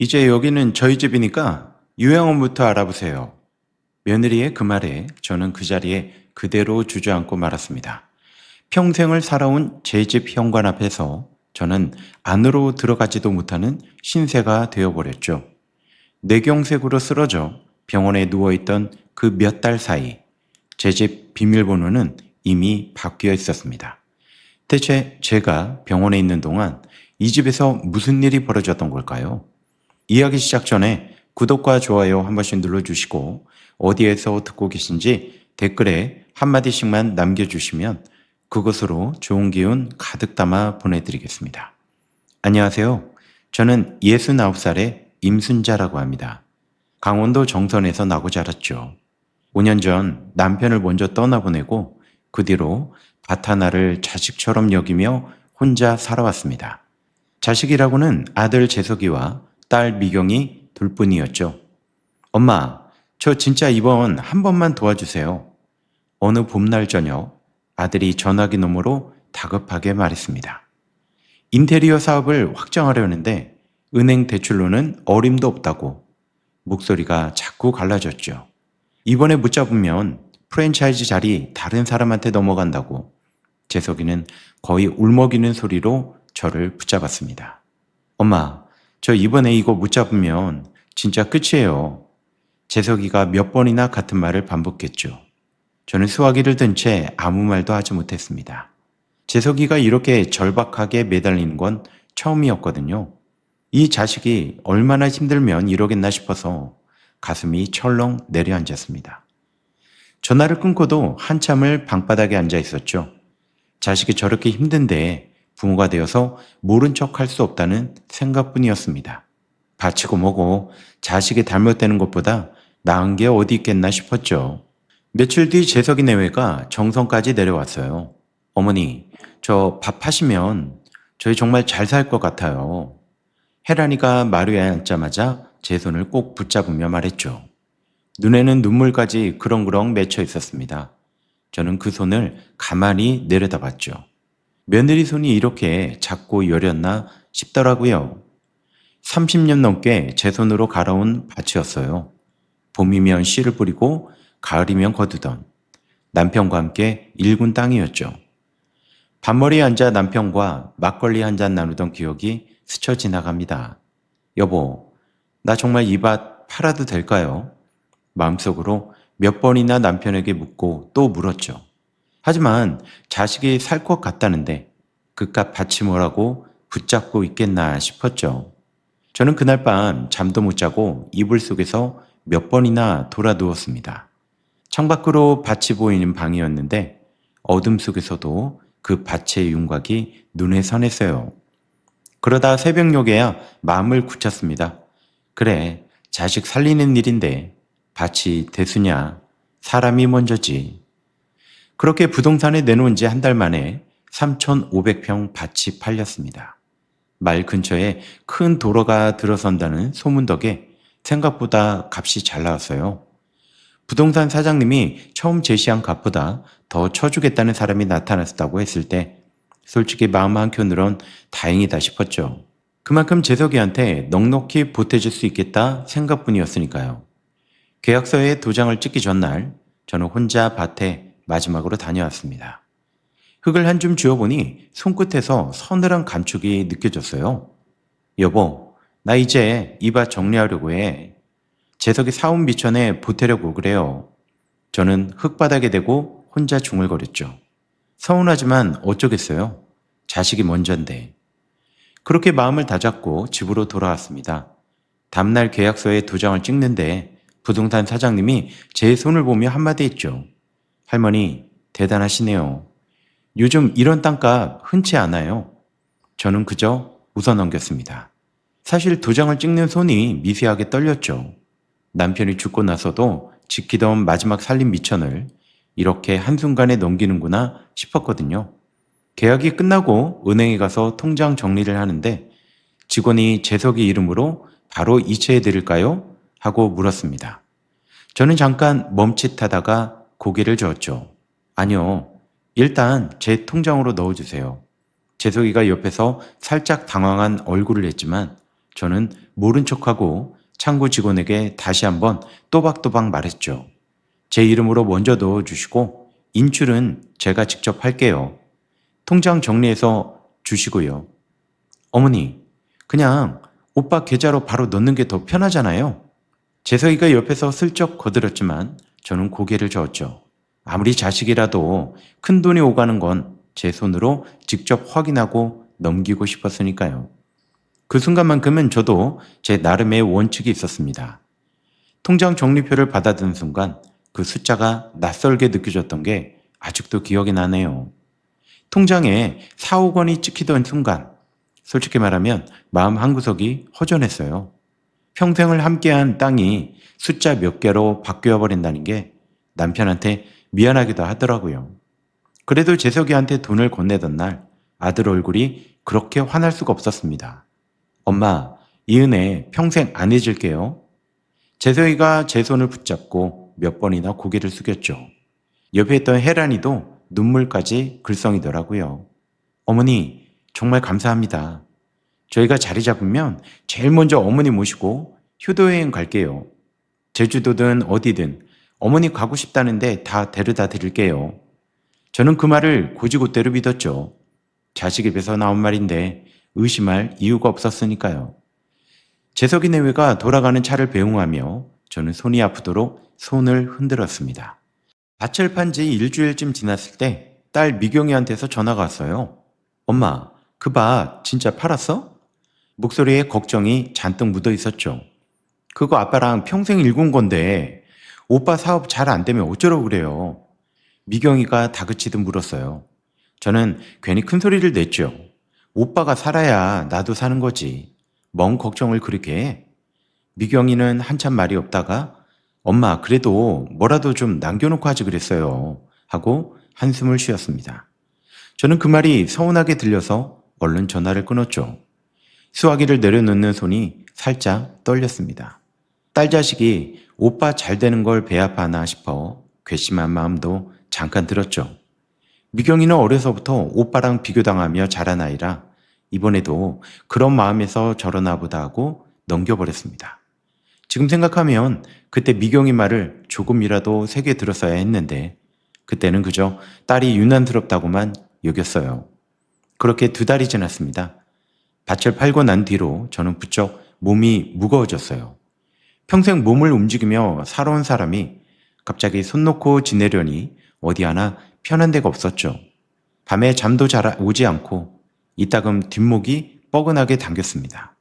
이제 여기는 저희 집이니까 유행어부터 알아보세요. 며느리의 그 말에 저는 그 자리에 그대로 주저앉고 말았습니다. 평생을 살아온 제 집 현관 앞에서 저는 안으로 들어가지도 못하는 신세가 되어버렸죠. 뇌경색으로 쓰러져 병원에 누워있던 그 몇 달 사이 제 집 비밀번호는 이미 바뀌어 있었습니다. 대체 제가 병원에 있는 동안 이 집에서 무슨 일이 벌어졌던 걸까요? 이야기 시작 전에 구독과 좋아요 한 번씩 눌러주시고 어디에서 듣고 계신지 댓글에 한마디씩만 남겨주시면 그것으로 좋은 기운 가득 담아 보내드리겠습니다. 안녕하세요. 저는 69살의 임순자라고 합니다. 강원도 정선에서 나고 자랐죠. 5년 전 남편을 먼저 떠나보내고 그 뒤로 밭 하나를 자식처럼 여기며 혼자 살아왔습니다. 자식이라고는 아들 재석이와 딸 미경이 둘뿐이었죠. 엄마, 저 진짜 이번 한 번만 도와주세요. 어느 봄날 저녁 아들이 전화기 너머로 다급하게 말했습니다. 인테리어 사업을 확장하려는데 은행 대출로는 어림도 없다고. 목소리가 자꾸 갈라졌죠. 이번에 못 잡으면 프랜차이즈 자리 다른 사람한테 넘어간다고. 재석이는 거의 울먹이는 소리로 저를 붙잡았습니다. 엄마, 저 이번에 이거 못 잡으면 진짜 끝이에요. 재석이가 몇 번이나 같은 말을 반복했죠. 저는 수화기를 든 채 아무 말도 하지 못했습니다. 재석이가 이렇게 절박하게 매달리는 건 처음이었거든요. 이 자식이 얼마나 힘들면 이러겠나 싶어서 가슴이 철렁 내려앉았습니다. 전화를 끊고도 한참을 방바닥에 앉아 있었죠. 자식이 저렇게 힘든데 부모가 되어서 모른 척 할 수 없다는 생각뿐이었습니다. 바치고 뭐고 자식이 잘못되는 것보다 나은 게 어디 있겠나 싶었죠. 며칠 뒤 재석이 내외가 정성까지 내려왔어요. 어머니, 저 밥 하시면 저희 정말 잘 살 것 같아요. 혜란이가 마루에 앉자마자 제 손을 꼭 붙잡으며 말했죠. 눈에는 눈물까지 그렁그렁 맺혀 있었습니다. 저는 그 손을 가만히 내려다봤죠. 며느리 손이 이렇게 작고 여렸나 싶더라고요. 30년 넘게 제 손으로 갈아온 밭이었어요. 봄이면 씨를 뿌리고 가을이면 거두던 남편과 함께 일군 땅이었죠. 밭머리에 앉아 남편과 막걸리 한 잔 나누던 기억이 스쳐 지나갑니다. 여보, 나 정말 이 밭 팔아도 될까요? 마음속으로 몇 번이나 남편에게 묻고 또 물었죠. 하지만 자식이 살 것 같다는데 그깟 밭이 뭐라고 붙잡고 있겠나 싶었죠. 저는 그날 밤 잠도 못 자고 이불 속에서 몇 번이나 돌아 누웠습니다. 창밖으로 밭이 보이는 방이었는데 어둠 속에서도 그 밭의 윤곽이 눈에 선했어요. 그러다 새벽녘에야 마음을 굳혔습니다. 그래, 자식 살리는 일인데 밭이 대수냐, 사람이 먼저지. 그렇게 부동산에 내놓은 지 한 달 만에 3,500평 밭이 팔렸습니다. 말 근처에 큰 도로가 들어선다는 소문 덕에 생각보다 값이 잘 나왔어요. 부동산 사장님이 처음 제시한 값보다 더 쳐주겠다는 사람이 나타났다고 했을 때 솔직히 마음 한켠으론 다행이다 싶었죠. 그만큼 재석이한테 넉넉히 보태줄 수 있겠다 생각뿐이었으니까요. 계약서에 도장을 찍기 전날 저는 혼자 밭에 마지막으로 다녀왔습니다. 흙을 한 줌 쥐어보니 손끝에서 서늘한 감촉이 느껴졌어요. 여보, 나 이제 이 밭 정리하려고 해. 재석이 사온 비천에 보태려고 그래요. 저는 흙바닥에 대고 혼자 중얼거렸죠. 서운하지만 어쩌겠어요. 자식이 먼저인데. 그렇게 마음을 다잡고 집으로 돌아왔습니다. 다음날 계약서에 도장을 찍는데 부동산 사장님이 제 손을 보며 한마디 했죠. 할머니, 대단하시네요. 요즘 이런 땅값 흔치 않아요. 저는 그저 웃어넘겼습니다. 사실 도장을 찍는 손이 미세하게 떨렸죠. 남편이 죽고 나서도 지키던 마지막 살림 미천을 이렇게 한순간에 넘기는구나 싶었거든요. 계약이 끝나고 은행에 가서 통장 정리를 하는데 직원이 재석이 이름으로 바로 이체해 드릴까요? 하고 물었습니다. 저는 잠깐 멈칫하다가 고개를 저었죠. 아니요. 일단 제 통장으로 넣어주세요. 재석이가 옆에서 살짝 당황한 얼굴을 했지만 저는 모른 척하고 창구 직원에게 다시 한번 또박또박 말했죠. 제 이름으로 먼저 넣어주시고 인출은 제가 직접 할게요. 통장 정리해서 주시고요. 어머니, 그냥 오빠 계좌로 바로 넣는 게 더 편하잖아요. 재석이가 옆에서 슬쩍 거들었지만 저는 고개를 저었죠. 아무리 자식이라도 큰 돈이 오가는 건 제 손으로 직접 확인하고 넘기고 싶었으니까요. 그 순간만큼은 저도 제 나름의 원칙이 있었습니다. 통장 정리표를 받아든 순간 그 숫자가 낯설게 느껴졌던 게 아직도 기억이 나네요. 통장에 4억 원이 찍히던 순간 솔직히 말하면 마음 한구석이 허전했어요. 평생을 함께한 땅이 숫자 몇 개로 바뀌어 버린다는 게 남편한테 미안하기도 하더라고요. 그래도 재석이한테 돈을 건네던 날 아들 얼굴이 그렇게 환할 수가 없었습니다. 엄마, 이 은혜 평생 안 잊을게요. 재석이가 제 손을 붙잡고 몇 번이나 고개를 숙였죠. 옆에 있던 혜란이도 눈물까지 글썽이더라고요. 어머니, 정말 감사합니다. 저희가 자리 잡으면 제일 먼저 어머니 모시고 효도여행 갈게요. 제주도든 어디든 어머니 가고 싶다는데 다 데려다 드릴게요. 저는 그 말을 곧이곧대로 믿었죠. 자식 입에서 나온 말인데 의심할 이유가 없었으니까요. 재석이 내외가 돌아가는 차를 배웅하며 저는 손이 아프도록 손을 흔들었습니다. 밭을 판 지 일주일쯤 지났을 때 딸 미경이한테서 전화가 왔어요. 엄마, 그 밭 진짜 팔았어? 목소리에 걱정이 잔뜩 묻어 있었죠. 그거 아빠랑 평생 일군 건데 오빠 사업 잘 안 되면 어쩌라고 그래요. 미경이가 다그치듯 물었어요. 저는 괜히 큰 소리를 냈죠. 오빠가 살아야 나도 사는 거지. 뭔 걱정을 그렇게 해? 미경이는 한참 말이 없다가 엄마 그래도 뭐라도 좀 남겨놓고 하지 그랬어요. 하고 한숨을 쉬었습니다. 저는 그 말이 서운하게 들려서 얼른 전화를 끊었죠. 수화기를 내려놓는 손이 살짝 떨렸습니다. 딸 자식이 오빠 잘 되는 걸 배아파하나 싶어 괘씸한 마음도 잠깐 들었죠. 미경이는 어려서부터 오빠랑 비교당하며 자란 아이라 이번에도 그런 마음에서 저러나 보다 하고 넘겨버렸습니다. 지금 생각하면 그때 미경이 말을 조금이라도 세게 들었어야 했는데 그때는 그저 딸이 유난스럽다고만 여겼어요. 그렇게 2달이 지났습니다. 밭을 팔고 난 뒤로 저는 부쩍 몸이 무거워졌어요. 평생 몸을 움직이며 살아온 사람이 갑자기 손 놓고 지내려니 어디 하나 편한 데가 없었죠. 밤에 잠도 잘 오지 않고 이따금 뒷목이 뻐근하게 당겼습니다.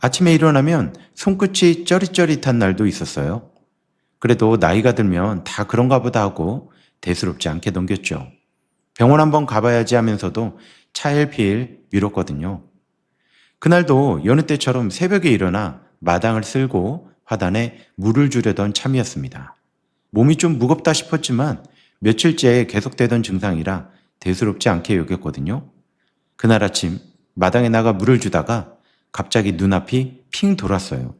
아침에 일어나면 손끝이 쩌릿쩌릿한 날도 있었어요. 그래도 나이가 들면 다 그런가 보다 하고 대수롭지 않게 넘겼죠. 병원 한번 가봐야지 하면서도 차일피일 미뤘거든요. 그날도 여느 때처럼 새벽에 일어나 마당을 쓸고 화단에 물을 주려던 참이었습니다. 몸이 좀 무겁다 싶었지만 며칠째 계속되던 증상이라 대수롭지 않게 여겼거든요. 그날 아침 마당에 나가 물을 주다가 갑자기 눈앞이 핑 돌았어요.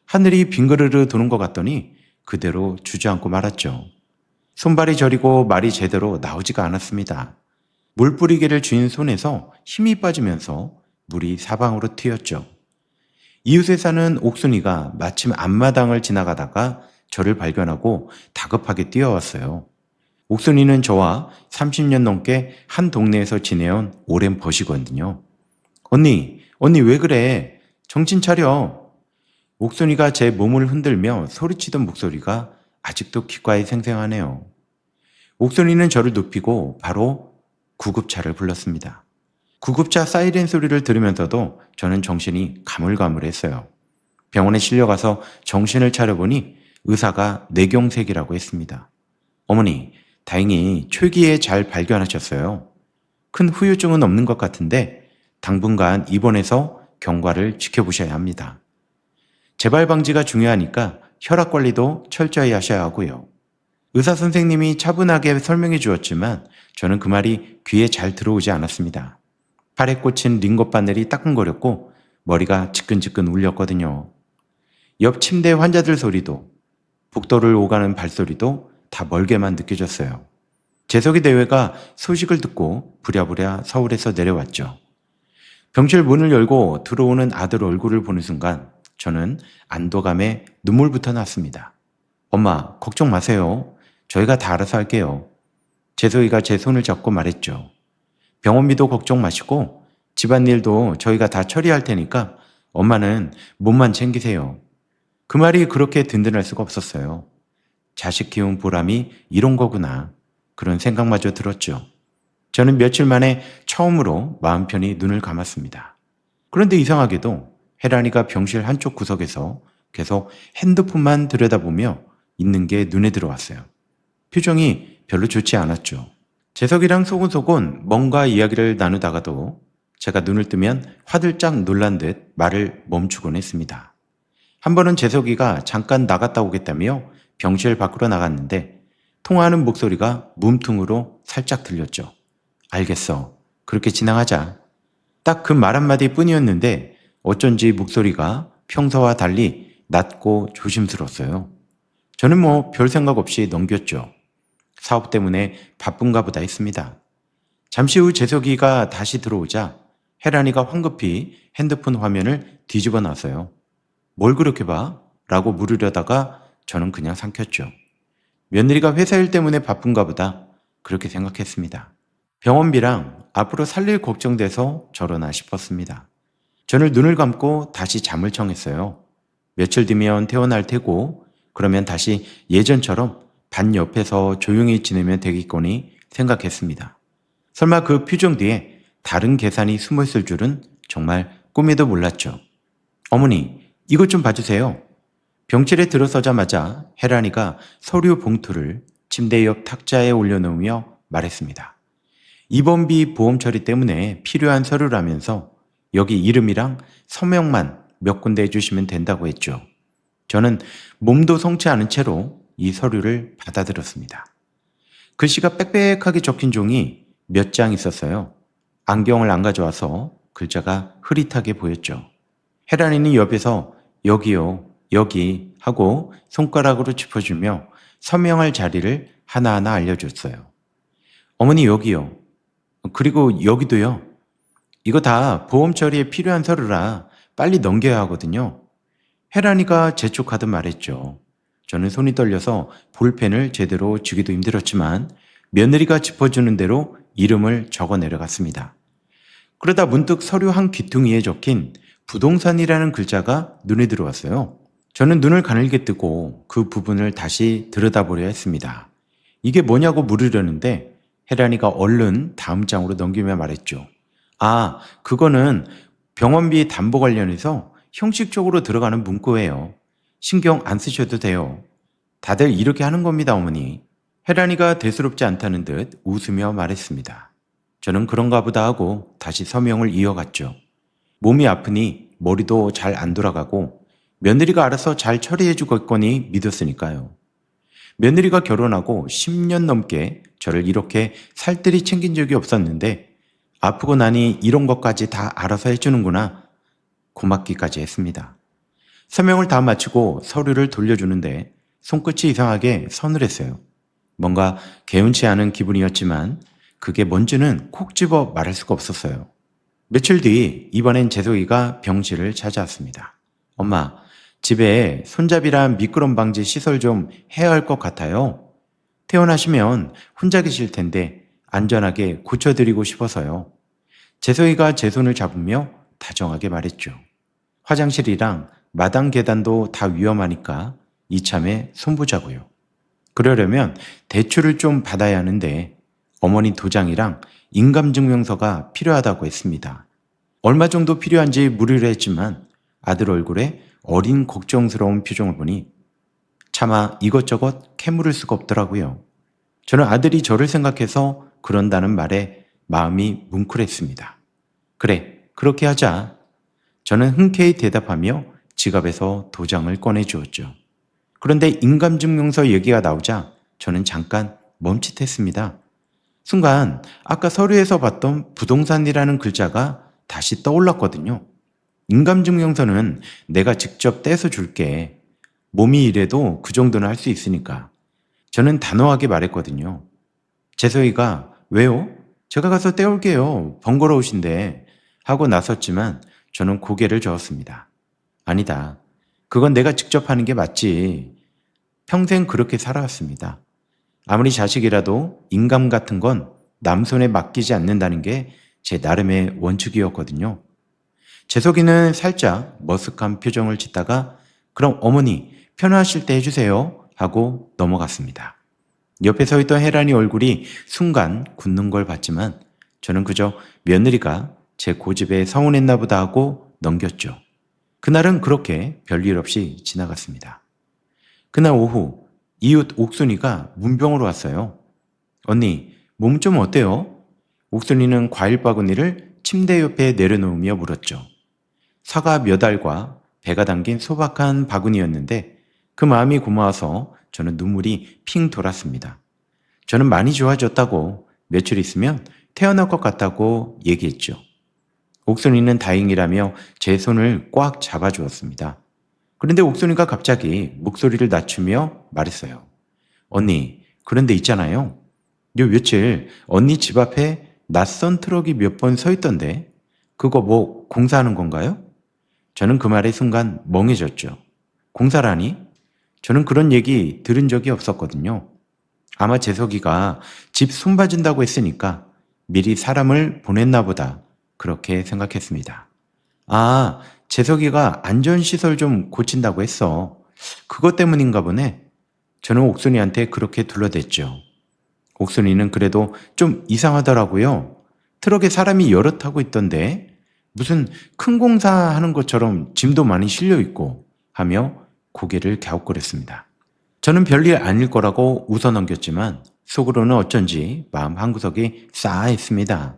하늘이 빙그르르 도는 것 같더니 그대로 주저앉고 말았죠. 손발이 저리고 말이 제대로 나오지가 않았습니다. 물 뿌리개를 쥔 손에서 힘이 빠지면서 물이 사방으로 튀었죠. 이웃에 사는 옥순이가 마침 앞마당을 지나가다가 저를 발견하고 다급하게 뛰어왔어요. 옥순이는 저와 30년 넘게 한 동네에서 지내온 오랜 벗이거든요. 언니 왜 그래? 정신 차려. 옥순이가 제 몸을 흔들며 소리치던 목소리가 아직도 귓가에 생생하네요. 옥순이는 저를 눕히고 바로 구급차를 불렀습니다. 구급차 사이렌 소리를 들으면서도 저는 정신이 가물가물했어요. 병원에 실려가서 정신을 차려보니 의사가 뇌경색이라고 했습니다. 어머니, 다행히 초기에 잘 발견하셨어요. 큰 후유증은 없는 것 같은데 당분간 입원해서 경과를 지켜보셔야 합니다. 재발 방지가 중요하니까 혈압 관리도 철저히 하셔야 하고요. 의사 선생님이 차분하게 설명해 주었지만 저는 그 말이 귀에 잘 들어오지 않았습니다. 팔에 꽂힌 링거 바늘이 따끔거렸고 머리가 지끈지끈 울렸거든요. 옆 침대 환자들 소리도 복도를 오가는 발소리도 다 멀게만 느껴졌어요. 재석이 대회가 소식을 듣고 부랴부랴 서울에서 내려왔죠. 병실 문을 열고 들어오는 아들 얼굴을 보는 순간 저는 안도감에 눈물부터 났습니다. 엄마, 걱정 마세요. 저희가 다 알아서 할게요. 재소이가 제 손을 잡고 말했죠. 병원비도 걱정 마시고 집안일도 저희가 다 처리할 테니까 엄마는 몸만 챙기세요. 그 말이 그렇게 든든할 수가 없었어요. 자식 키운 보람이 이런 거구나. 그런 생각마저 들었죠. 저는 며칠 만에 처음으로 마음 편히 눈을 감았습니다. 그런데 이상하게도 혜란이가 병실 한쪽 구석에서 계속 핸드폰만 들여다보며 있는 게 눈에 들어왔어요. 표정이 별로 좋지 않았죠. 재석이랑 소곤소곤 뭔가 이야기를 나누다가도 제가 눈을 뜨면 화들짝 놀란 듯 말을 멈추곤 했습니다. 한 번은 재석이가 잠깐 나갔다 오겠다며 병실 밖으로 나갔는데 통화하는 목소리가 문틈으로 살짝 들렸죠. 알겠어. 그렇게 지나가자. 딱 그 말 한마디 뿐이었는데 어쩐지 목소리가 평소와 달리 낮고 조심스러웠어요. 저는 뭐 별 생각 없이 넘겼죠. 사업 때문에 바쁜가 보다 했습니다. 잠시 후 재석이가 다시 들어오자 혜란이가 황급히 핸드폰 화면을 뒤집어 놨어요. 뭘 그렇게 봐? 라고 물으려다가 저는 그냥 삼켰죠. 며느리가 회사 일 때문에 바쁜가 보다 그렇게 생각했습니다. 병원비랑 앞으로 살 일 걱정돼서 저러나 싶었습니다. 저는 눈을 감고 다시 잠을 청했어요. 며칠 뒤면 퇴원할 테고 그러면 다시 예전처럼 반 옆에서 조용히 지내면 되겠거니 생각했습니다. 설마 그 표정 뒤에 다른 계산이 숨어 있을 줄은 정말 꿈에도 몰랐죠. 어머니, 이것 좀 봐주세요. 병실에 들어서자마자 혜란이가 서류 봉투를 침대 옆 탁자에 올려놓으며 말했습니다. 입원비 보험 처리 때문에 필요한 서류라면서 여기 이름이랑 서명만 몇 군데 해주시면 된다고 했죠. 저는 몸도 성치 않은 채로 이 서류를 받아들였습니다. 글씨가 빽빽하게 적힌 종이 몇 장 있었어요. 안경을 안 가져와서 글자가 흐릿하게 보였죠. 혜란이는 옆에서 여기요, 여기 하고 손가락으로 짚어주며 서명할 자리를 하나하나 알려줬어요. 어머니 여기요. 그리고 여기도요. 이거 다 보험 처리에 필요한 서류라 빨리 넘겨야 하거든요. 혜란이가 재촉하듯 말했죠. 저는 손이 떨려서 볼펜을 제대로 쥐기도 힘들었지만 며느리가 짚어주는 대로 이름을 적어 내려갔습니다. 그러다 문득 서류 한 귀퉁이에 적힌 부동산이라는 글자가 눈에 들어왔어요. 저는 눈을 가늘게 뜨고 그 부분을 다시 들여다보려 했습니다. 이게 뭐냐고 물으려는데 혜란이가 얼른 다음 장으로 넘기며 말했죠. 아, 그거는 병원비 담보 관련해서 형식적으로 들어가는 문구예요. 신경 안 쓰셔도 돼요. 다들 이렇게 하는 겁니다, 어머니. 혜란이가 대수롭지 않다는 듯 웃으며 말했습니다. 저는 그런가 보다 하고 다시 서명을 이어갔죠. 몸이 아프니 머리도 잘 안 돌아가고 며느리가 알아서 잘 처리해 주겠거니 믿었으니까요. 며느리가 결혼하고 10년 넘게 저를 이렇게 살뜰히 챙긴 적이 없었는데 아프고 나니 이런 것까지 다 알아서 해주는구나 고맙기까지 했습니다. 서명을 다 마치고 서류를 돌려주는데 손끝이 이상하게 서늘했어요. 뭔가 개운치 않은 기분이었지만 그게 뭔지는 콕 집어 말할 수가 없었어요. 며칠 뒤 이번엔 재석이가 병실을 찾아왔습니다. 엄마, 집에 손잡이랑 미끄럼 방지 시설 좀 해야 할 것 같아요. 퇴원하시면 혼자 계실 텐데 안전하게 고쳐드리고 싶어서요. 재석이가 제 손을 잡으며 다정하게 말했죠. 화장실이랑 마당 계단도 다 위험하니까 이참에 손보자고요. 그러려면 대출을 좀 받아야 하는데 어머니 도장이랑 인감증명서가 필요하다고 했습니다. 얼마 정도 필요한지 물으려 했지만 아들 얼굴에 어린 걱정스러운 표정을 보니 차마 이것저것 캐물을 수가 없더라고요. 저는 아들이 저를 생각해서 그런다는 말에 마음이 뭉클했습니다. 그래, 그렇게 하자. 저는 흔쾌히 대답하며 지갑에서 도장을 꺼내주었죠. 그런데 인감증명서 얘기가 나오자 저는 잠깐 멈칫했습니다. 순간 아까 서류에서 봤던 부동산이라는 글자가 다시 떠올랐거든요. 인감증명서는 내가 직접 떼서 줄게. 몸이 이래도 그 정도는 할 수 있으니까. 저는 단호하게 말했거든요. 재석이가 왜요? 제가 가서 떼올게요. 번거로우신데 하고 나섰지만 저는 고개를 저었습니다. 아니다. 그건 내가 직접 하는 게 맞지. 평생 그렇게 살아왔습니다. 아무리 자식이라도 인감 같은 건 남 손에 맡기지 않는다는 게 제 나름의 원칙이었거든요. 재석이는 살짝 머쓱한 표정을 짓다가 그럼 어머니 편하실 때 해주세요 하고 넘어갔습니다. 옆에 서 있던 혜란이 얼굴이 순간 굳는 걸 봤지만 저는 그저 며느리가 제 고집에 서운했나 보다 하고 넘겼죠. 그날은 그렇게 별일 없이 지나갔습니다. 그날 오후 이웃 옥순이가 문병으로 왔어요. 언니, 몸 좀 어때요? 옥순이는 과일 바구니를 침대 옆에 내려놓으며 물었죠. 사과 몇 알과 배가 담긴 소박한 바구니였는데 그 마음이 고마워서 저는 눈물이 핑 돌았습니다. 저는 많이 좋아졌다고 며칠 있으면 태어날 것 같다고 얘기했죠. 옥순이는 다행이라며 제 손을 꽉 잡아주었습니다. 그런데 옥순이가 갑자기 목소리를 낮추며 말했어요. 언니, 그런데 있잖아요. 요 며칠 언니 집 앞에 낯선 트럭이 몇 번 서 있던데 그거 뭐 공사하는 건가요? 저는 그 말에 순간 멍해졌죠. 공사라니? 저는 그런 얘기 들은 적이 없었거든요. 아마 재석이가 집 손봐준다고 했으니까 미리 사람을 보냈나 보다 그렇게 생각했습니다. 아, 재석이가 안전시설 좀 고친다고 했어. 그것 때문인가 보네. 저는 옥순이한테 그렇게 둘러댔죠. 옥순이는 그래도 좀 이상하더라고요. 트럭에 사람이 여러 타고 있던데 무슨 큰 공사하는 것처럼 짐도 많이 실려 있고 하며 고개를 갸웃거렸습니다. 저는 별일 아닐 거라고 웃어넘겼지만 속으로는 어쩐지 마음 한구석이 싸했습니다.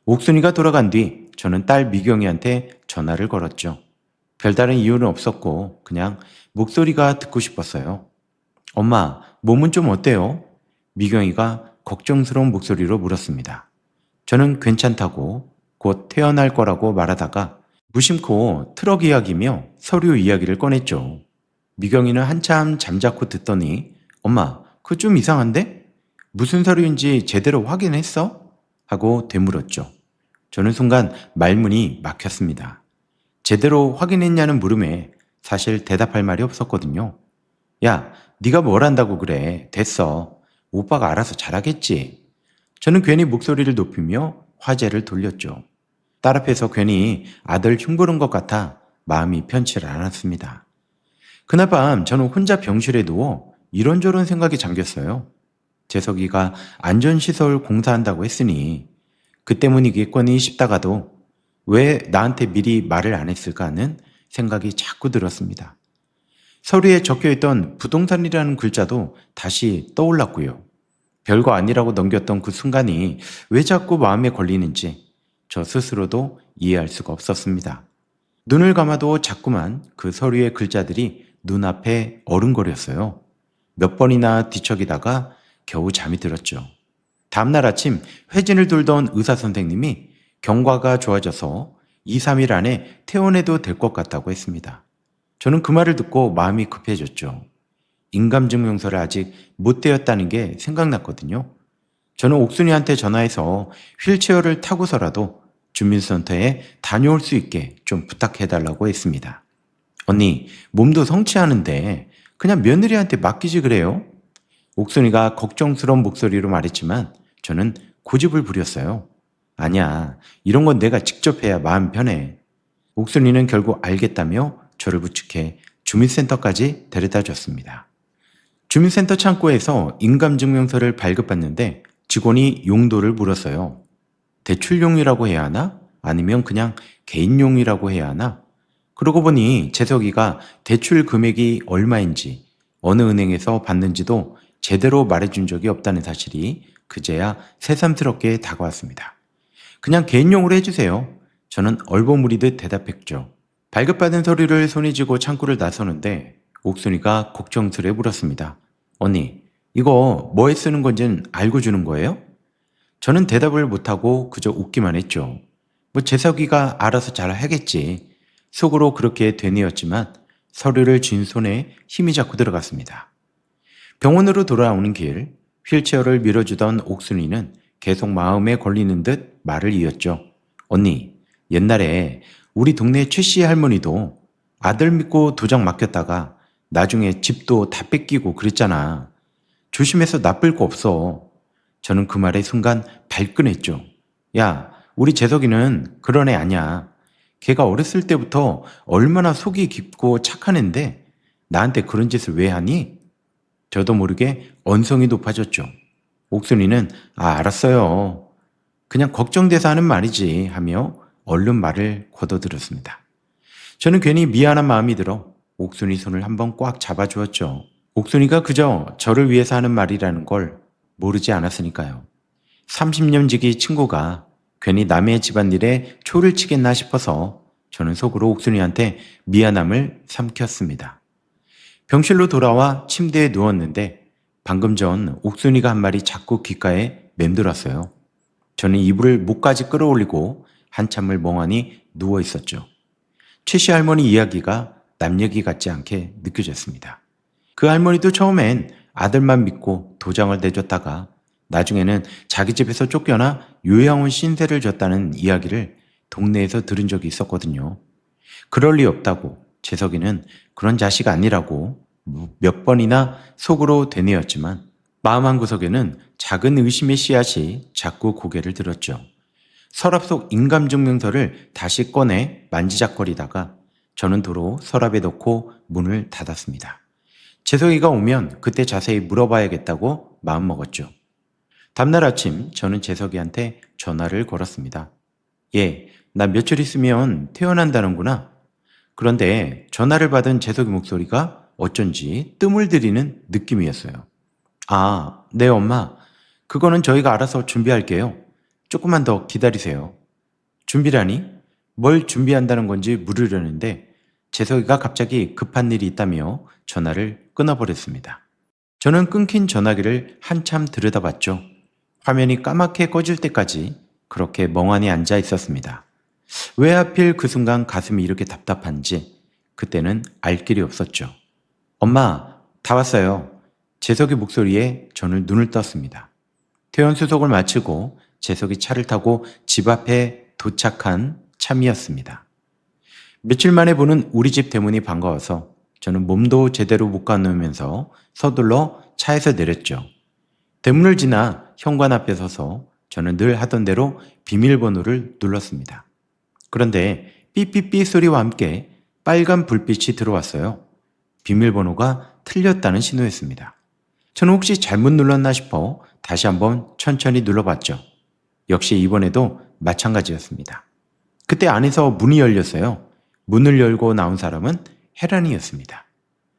옥순이가 돌아간 뒤 저는 딸 미경이한테 전화를 걸었죠. 별다른 이유는 없었고 그냥 목소리가 듣고 싶었어요. 엄마, 몸은 좀 어때요? 미경이가 걱정스러운 목소리로 물었습니다. 저는 괜찮다고 곧 태어날 거라고 말하다가 무심코 트럭 이야기며 서류 이야기를 꺼냈죠. 미경이는 한참 잠자코 듣더니 엄마, 그거 좀 이상한데? 무슨 서류인지 제대로 확인했어? 하고 되물었죠. 저는 순간 말문이 막혔습니다. 제대로 확인했냐는 물음에 사실 대답할 말이 없었거든요. 야, 네가 뭘 한다고 그래. 됐어. 오빠가 알아서 잘하겠지. 저는 괜히 목소리를 높이며 화제를 돌렸죠. 딸 앞에서 괜히 아들 흉보는 것 같아 마음이 편치를 않았습니다. 그날 밤 저는 혼자 병실에 누워 이런저런 생각에 잠겼어요. 재석이가 안전시설 공사한다고 했으니 그 때문이겠거니 싶다가도 왜 나한테 미리 말을 안 했을까 하는 생각이 자꾸 들었습니다. 서류에 적혀있던 부동산이라는 글자도 다시 떠올랐고요. 별거 아니라고 넘겼던 그 순간이 왜 자꾸 마음에 걸리는지 저 스스로도 이해할 수가 없었습니다. 눈을 감아도 자꾸만 그 서류의 글자들이 눈앞에 어른거렸어요. 몇 번이나 뒤척이다가 겨우 잠이 들었죠. 다음날 아침 회진을 돌던 의사 선생님이 경과가 좋아져서 2, 3일 안에 퇴원해도 될 것 같다고 했습니다. 저는 그 말을 듣고 마음이 급해졌죠. 인감증명서를 아직 못 떼었다는 게 생각났거든요. 저는 옥순이한테 전화해서 휠체어를 타고서라도 주민센터에 다녀올 수 있게 좀 부탁해달라고 했습니다. 언니, 몸도 성취하는데 그냥 며느리한테 맡기지 그래요? 옥순이가 걱정스러운 목소리로 말했지만 저는 고집을 부렸어요. 아니야, 이런 건 내가 직접 해야 마음 편해. 옥순이는 결국 알겠다며 저를 부축해 주민센터까지 데려다 줬습니다. 주민센터 창고에서 인감증명서를 발급받는데 직원이 용도를 물었어요. 대출용이라고 해야 하나? 아니면 그냥 개인용이라고 해야 하나? 그러고 보니 재석이가 대출 금액이 얼마인지 어느 은행에서 받는지도 제대로 말해준 적이 없다는 사실이 그제야 새삼스럽게 다가왔습니다. 그냥 개인용으로 해주세요. 저는 얼버무리듯 대답했죠. 발급받은 서류를 손에 쥐고 창구를 나서는데 옥순이가 걱정스레 물었습니다. 언니, 이거 뭐에 쓰는 건지는 알고 주는 거예요? 저는 대답을 못하고 그저 웃기만 했죠. 뭐 재석이가 알아서 잘 하겠지. 속으로 그렇게 되뇌었지만 서류를 쥔 손에 힘이 자꾸 들어갔습니다. 병원으로 돌아오는 길, 휠체어를 밀어주던 옥순이는 계속 마음에 걸리는 듯 말을 이었죠. 언니, 옛날에 우리 동네 최씨 할머니도 아들 믿고 도장 맡겼다가 나중에 집도 다 뺏기고 그랬잖아. 조심해서 나쁠 거 없어. 저는 그 말에 순간 발끈했죠. 야, 우리 재석이는 그런 애 아니야. 걔가 어렸을 때부터 얼마나 속이 깊고 착한 앤데 나한테 그런 짓을 왜 하니? 저도 모르게 언성이 높아졌죠. 옥순이는 알았어요. 그냥 걱정돼서 하는 말이지 하며 얼른 말을 거둬들었습니다. 저는 괜히 미안한 마음이 들어 옥순이 손을 한번 꽉 잡아주었죠. 옥순이가 그저 저를 위해서 하는 말이라는 걸 모르지 않았으니까요. 30년 지기 친구가 괜히 남의 집안일에 초를 치겠나 싶어서 저는 속으로 옥순이한테 미안함을 삼켰습니다. 병실로 돌아와 침대에 누웠는데 방금 전 옥순이가 한 말이 자꾸 귓가에 맴돌았어요. 저는 이불을 목까지 끌어올리고 한참을 멍하니 누워 있었죠. 최씨 할머니 이야기가 남 얘기 같지 않게 느껴졌습니다. 그 할머니도 처음엔 아들만 믿고 도장을 내줬다가 나중에는 자기 집에서 쫓겨나 요양원 신세를 졌다는 이야기를 동네에서 들은 적이 있었거든요. 그럴 리 없다고 재석이는 그런 자식 아니라고 몇 번이나 속으로 되뇌었지만 마음 한구석에는 작은 의심의 씨앗이 자꾸 고개를 들었죠. 서랍 속 인감증명서를 다시 꺼내 만지작거리다가 저는 도로 서랍에 넣고 문을 닫았습니다. 재석이가 오면 그때 자세히 물어봐야겠다고 마음먹었죠. 다음날 아침 저는 재석이한테 전화를 걸었습니다. 나 며칠 있으면 퇴원한다는구나. 그런데 전화를 받은 재석이 목소리가 어쩐지 뜸을 들이는 느낌이었어요. 네 엄마. 그거는 저희가 알아서 준비할게요. 조금만 더 기다리세요. 준비라니? 뭘 준비한다는 건지 물으려는데 재석이가 갑자기 급한 일이 있다며 전화를 끊어버렸습니다. 저는 끊긴 전화기를 한참 들여다봤죠. 화면이 까맣게 꺼질 때까지 그렇게 멍하니 앉아 있었습니다. 왜 하필 그 순간 가슴이 이렇게 답답한지 그때는 알 길이 없었죠. 엄마, 다 왔어요. 재석이 목소리에 저는 눈을 떴습니다. 퇴원 수속을 마치고 재석이 차를 타고 집 앞에 도착한 참이었습니다. 며칠 만에 보는 우리 집 대문이 반가워서 저는 몸도 제대로 못 가누면서 서둘러 차에서 내렸죠. 대문을 지나 현관 앞에 서서 저는 늘 하던 대로 비밀번호를 눌렀습니다. 그런데 삐삐삐 소리와 함께 빨간 불빛이 들어왔어요. 비밀번호가 틀렸다는 신호였습니다. 저는 혹시 잘못 눌렀나 싶어 다시 한번 천천히 눌러봤죠. 역시 이번에도 마찬가지였습니다. 그때 안에서 문이 열렸어요. 문을 열고 나온 사람은 혜란이었습니다.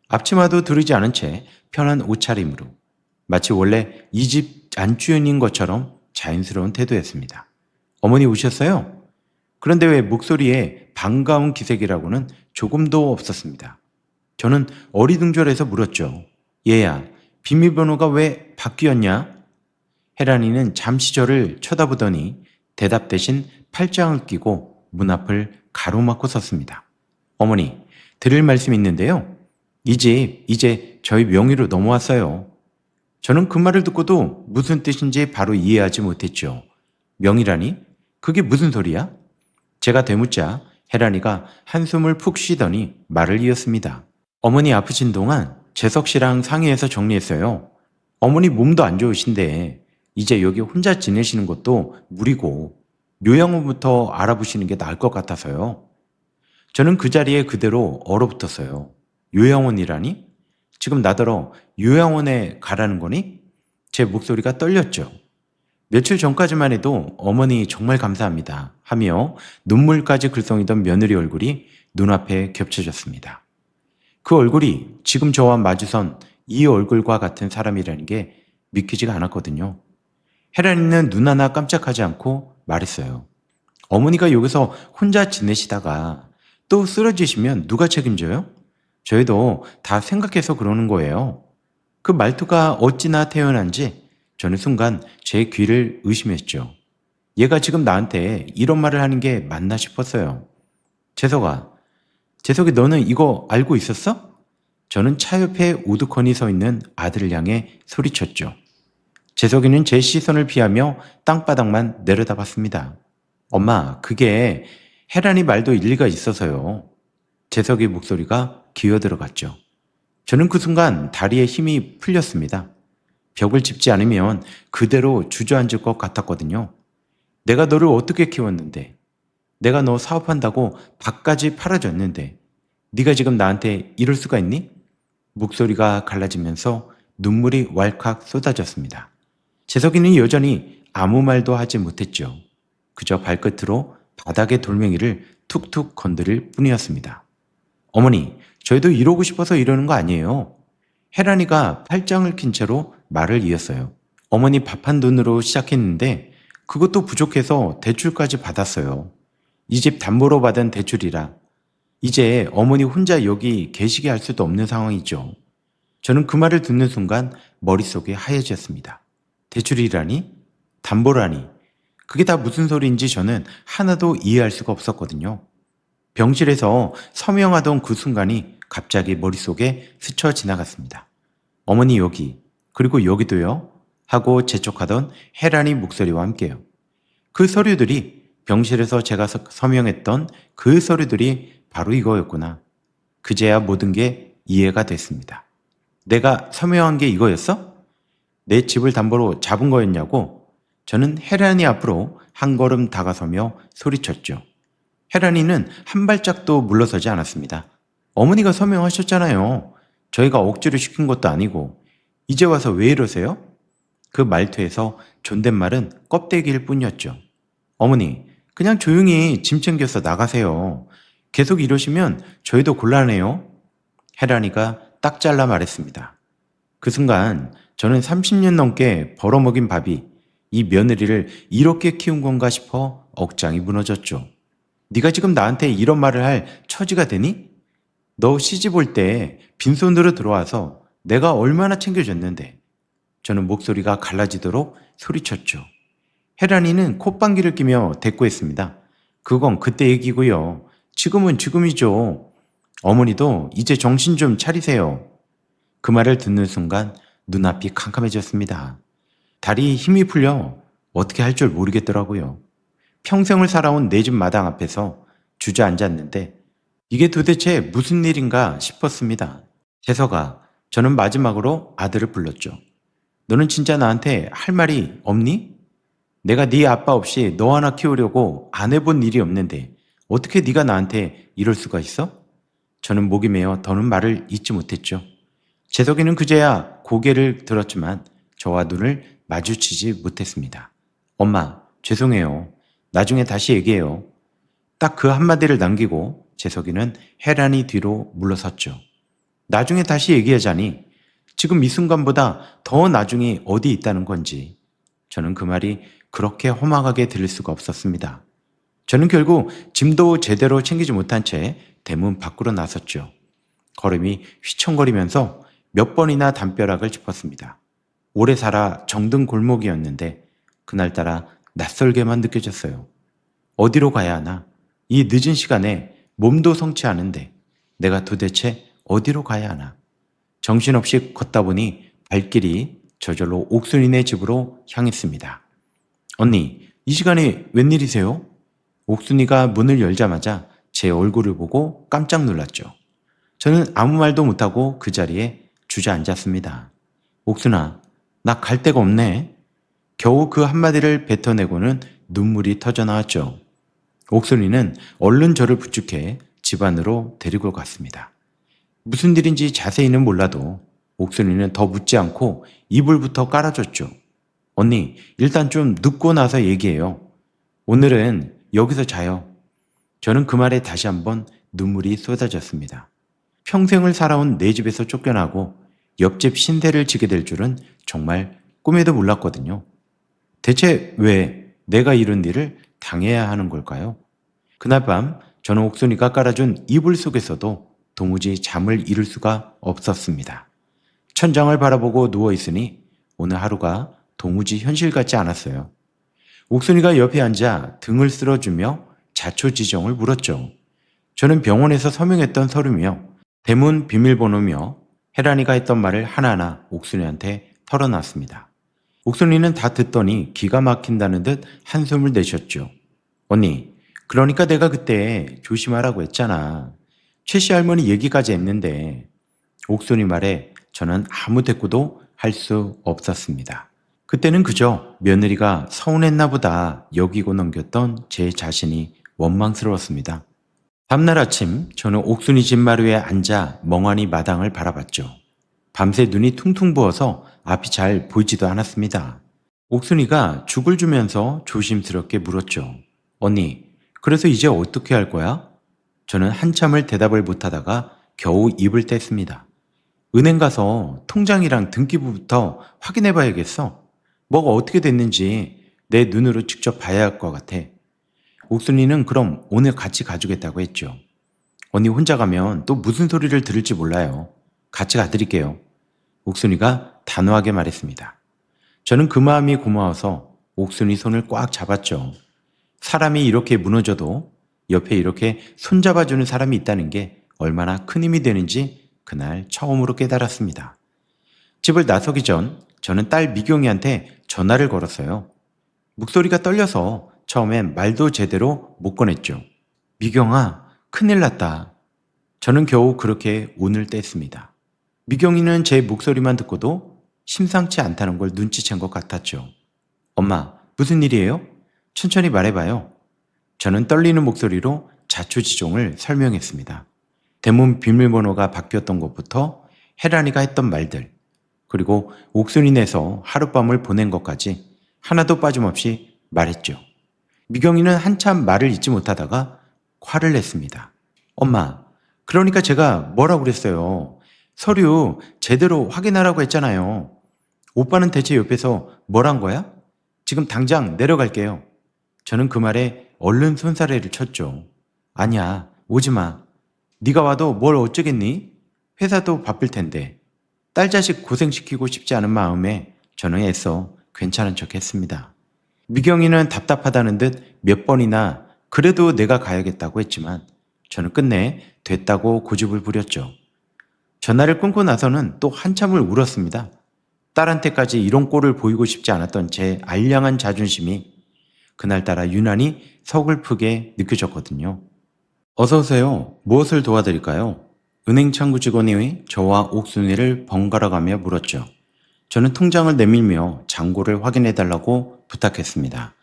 앞치마도 두르지 않은 채 편한 옷차림으로 마치 원래 이 집 안주인인 것처럼 자연스러운 태도였습니다. 어머니 오셨어요? 그런데 왜 목소리에 반가운 기색이라고는 조금도 없었습니다. 저는 어리둥절해서 물었죠. 얘야, 비밀번호가 왜 바뀌었냐? 혜란이는 잠시 저를 쳐다보더니 대답 대신 팔짱을 끼고 문 앞을 가로막고 섰습니다. 어머니, 드릴 말씀이 있는데요. 이 집 이제 저희 명의로 넘어왔어요. 저는 그 말을 듣고도 무슨 뜻인지 바로 이해하지 못했죠. 명의라니? 그게 무슨 소리야? 제가 되묻자 혜란이가 한숨을 푹 쉬더니 말을 이었습니다. 어머니 아프신 동안 재석 씨랑 상의해서 정리했어요. 어머니 몸도 안 좋으신데 이제 여기 혼자 지내시는 것도 무리고 요양원부터 알아보시는 게 나을 것 같아서요. 저는 그 자리에 그대로 얼어붙었어요. 요양원이라니? 지금 나더러 요양원에 가라는 거니? 제 목소리가 떨렸죠. 며칠 전까지만 해도 어머니 정말 감사합니다 하며 눈물까지 글썽이던 며느리 얼굴이 눈앞에 겹쳐졌습니다. 그 얼굴이 지금 저와 마주선 이 얼굴과 같은 사람이라는 게 믿기지가 않았거든요. 혜란이는 눈 하나 깜짝하지 않고 말했어요. 어머니가 여기서 혼자 지내시다가 또 쓰러지시면 누가 책임져요? 저희도 다 생각해서 그러는 거예요. 그 말투가 어찌나 태연한지 저는 순간 제 귀를 의심했죠. 얘가 지금 나한테 이런 말을 하는 게 맞나 싶었어요. 재석이 너는 이거 알고 있었어? 저는 차 옆에 우두커니 서 있는 아들을 향해 소리쳤죠. 재석이는 제 시선을 피하며 땅바닥만 내려다봤습니다. 엄마, 그게 혜란이 말도 일리가 있어서요. 재석이 목소리가 기어들어갔죠. 저는 그 순간 다리에 힘이 풀렸습니다. 벽을 짚지 않으면 그대로 주저앉을 것 같았거든요. 내가 너를 어떻게 키웠는데, 내가 너 사업한다고 밥까지 팔아줬는데 네가 지금 나한테 이럴 수가 있니? 목소리가 갈라지면서 눈물이 왈칵 쏟아졌습니다. 재석이는 여전히 아무 말도 하지 못했죠. 그저 발끝으로 바닥의 돌멩이를 툭툭 건드릴 뿐이었습니다. 어머니, 저희도 이러고 싶어서 이러는 거 아니에요. 혜란이가 팔짱을 낀 채로 말을 이었어요. 어머니 밥 한 돈으로 시작했는데 그것도 부족해서 대출까지 받았어요. 이 집 담보로 받은 대출이라 이제 어머니 혼자 여기 계시게 할 수도 없는 상황이죠. 저는 그 말을 듣는 순간 머릿속이 하얘졌습니다. 대출이라니? 담보라니? 그게 다 무슨 소리인지 저는 하나도 이해할 수가 없었거든요. 병실에서 서명하던 그 순간이 갑자기 머릿속에 스쳐 지나갔습니다. 어머니 여기, 그리고 여기도요? 하고 재촉하던 혜란이 목소리와 함께요. 그 서류들이 병실에서 제가 서명했던 그 서류들이 바로 이거였구나. 그제야 모든 게 이해가 됐습니다. 내가 서명한 게 이거였어? 내 집을 담보로 잡은 거였냐고? 저는 혜란이 앞으로 한 걸음 다가서며 소리쳤죠. 혜란이는 한 발짝도 물러서지 않았습니다. 어머니가 서명하셨잖아요. 저희가 억지로 시킨 것도 아니고 이제 와서 왜 이러세요? 그 말투에서 존댓말은 껍데기일 뿐이었죠. 어머니, 그냥 조용히 짐 챙겨서 나가세요. 계속 이러시면 저희도 곤란해요. 혜란이가 딱 잘라 말했습니다. 그 순간 저는 30년 넘게 벌어먹인 밥이 이 며느리를 이렇게 키운 건가 싶어 억장이 무너졌죠. 네가 지금 나한테 이런 말을 할 처지가 되니? 너 시집 올 때 빈손으로 들어와서 내가 얼마나 챙겨줬는데. 저는 목소리가 갈라지도록 소리쳤죠. 혜란이는 콧방귀를 끼며 대꾸했습니다. 그건 그때 얘기고요. 지금은 지금이죠. 어머니도 이제 정신 좀 차리세요. 그 말을 듣는 순간 눈앞이 캄캄해졌습니다. 다리에 힘이 풀려 어떻게 할 줄 모르겠더라고요. 평생을 살아온 내 집 마당 앞에서 주저앉았는데 이게 도대체 무슨 일인가 싶었습니다. 재석아, 저는 마지막으로 아들을 불렀죠. 너는 진짜 나한테 할 말이 없니? 내가 네 아빠 없이 너 하나 키우려고 안 해본 일이 없는데 어떻게 네가 나한테 이럴 수가 있어? 저는 목이 메어 더는 말을 잇지 못했죠. 재석이는 그제야 고개를 들었지만 저와 눈을 마주치지 못했습니다. 엄마, 죄송해요. 나중에 다시 얘기해요. 딱 그 한마디를 남기고 재석이는 혜란이 뒤로 물러섰죠. 나중에 다시 얘기하자니 지금 이 순간보다 더 나중이 어디 있다는 건지 저는 그 말이 그렇게 험악하게 들릴 수가 없었습니다. 저는 결국 짐도 제대로 챙기지 못한 채 대문 밖으로 나섰죠. 걸음이 휘청거리면서 몇 번이나 담벼락을 짚었습니다. 오래 살아 정든 골목이었는데 그날따라 낯설게만 느껴졌어요. 어디로 가야 하나? 이 늦은 시간에 몸도 성치 않은데 내가 도대체 어디로 가야 하나? 정신없이 걷다 보니 발길이 저절로 옥순이네 집으로 향했습니다. 언니, 이 시간에 웬일이세요? 옥순이가 문을 열자마자 제 얼굴을 보고 깜짝 놀랐죠. 저는 아무 말도 못하고 그 자리에 주저앉았습니다. 옥순아, 나 갈 데가 없네. 겨우 그 한마디를 뱉어내고는 눈물이 터져나왔죠. 옥순이는 얼른 저를 부축해 집 안으로 데리고 갔습니다. 무슨 일인지 자세히는 몰라도 옥순이는 더 묻지 않고 이불부터 깔아줬죠. 언니, 일단 좀 눕고 나서 얘기해요. 오늘은 여기서 자요. 저는 그 말에 다시 한번 눈물이 쏟아졌습니다. 평생을 살아온 내 집에서 쫓겨나고 옆집 신세를 지게 될 줄은 정말 꿈에도 몰랐거든요. 대체 왜 내가 이런 일을 당해야 하는 걸까요? 그날 밤 저는 옥순이가 깔아준 이불 속에서도 도무지 잠을 이룰 수가 없었습니다. 천장을 바라보고 누워있으니 오늘 하루가 도무지 현실 같지 않았어요. 옥순이가 옆에 앉아 등을 쓸어주며 자초지종을 물었죠. 저는 병원에서 서명했던 서류며 대문 비밀번호며 혜란이가 했던 말을 하나하나 옥순이한테 털어놨습니다. 옥순이는 다 듣더니 기가 막힌다는 듯 한숨을 내셨죠. 언니, 그러니까 내가 그때 조심하라고 했잖아. 최 씨 할머니 얘기까지 했는데 옥순이 말에 저는 아무 대꾸도 할 수 없었습니다. 그때는 그저 며느리가 서운했나 보다 여기고 넘겼던 제 자신이 원망스러웠습니다. 다음날 아침 저는 옥순이 집 마루에 앉아 멍하니 마당을 바라봤죠. 밤새 눈이 퉁퉁 부어서 앞이 잘 보이지도 않았습니다. 옥순이가 죽을 주면서 조심스럽게 물었죠. 언니, 그래서 이제 어떻게 할 거야? 저는 한참을 대답을 못하다가 겨우 입을 뗐습니다. 은행 가서 통장이랑 등기부부터 확인해 봐야겠어. 뭐가 어떻게 됐는지 내 눈으로 직접 봐야 할 것 같아. 옥순이는 그럼 오늘 같이 가주겠다고 했죠. 언니 혼자 가면 또 무슨 소리를 들을지 몰라요. 같이 가드릴게요. 옥순이가 단호하게 말했습니다. 저는 그 마음이 고마워서 옥순이 손을 꽉 잡았죠. 사람이 이렇게 무너져도 옆에 이렇게 손잡아주는 사람이 있다는 게 얼마나 큰 힘이 되는지 그날 처음으로 깨달았습니다. 집을 나서기 전 저는 딸 미경이한테 전화를 걸었어요. 목소리가 떨려서 처음엔 말도 제대로 못 꺼냈죠. 미경아, 큰일 났다. 저는 겨우 그렇게 운을 뗐습니다. 미경이는 제 목소리만 듣고도 심상치 않다는 걸 눈치챈 것 같았죠. 엄마, 무슨 일이에요? 천천히 말해봐요. 저는 떨리는 목소리로 자초지종을 설명했습니다. 대문 비밀번호가 바뀌었던 것부터 혜란이가 했던 말들, 그리고 옥순이 내서 하룻밤을 보낸 것까지 하나도 빠짐없이 말했죠. 미경이는 한참 말을 잇지 못하다가 화를 냈습니다. 엄마, 그러니까 제가 뭐라고 그랬어요. 서류 제대로 확인하라고 했잖아요. 오빠는 대체 옆에서 뭘 한 거야? 지금 당장 내려갈게요. 저는 그 말에 얼른 손사래를 쳤죠. 아니야, 오지 마. 네가 와도 뭘 어쩌겠니? 회사도 바쁠 텐데. 딸 자식 고생시키고 싶지 않은 마음에 저는 애써 괜찮은 척 했습니다. 미경이는 답답하다는 듯 몇 번이나 그래도 내가 가야겠다고 했지만 저는 끝내 됐다고 고집을 부렸죠. 전화를 끊고 나서는 또 한참을 울었습니다. 딸한테까지 이런 꼴을 보이고 싶지 않았던 제 알량한 자존심이 그날따라 유난히 서글프게 느껴졌거든요. 어서 오세요. 무엇을 도와드릴까요? 은행 창구 직원이 저와 옥순이를 번갈아가며 물었죠. 저는 통장을 내밀며 잔고를 확인해달라고 부탁했습니다.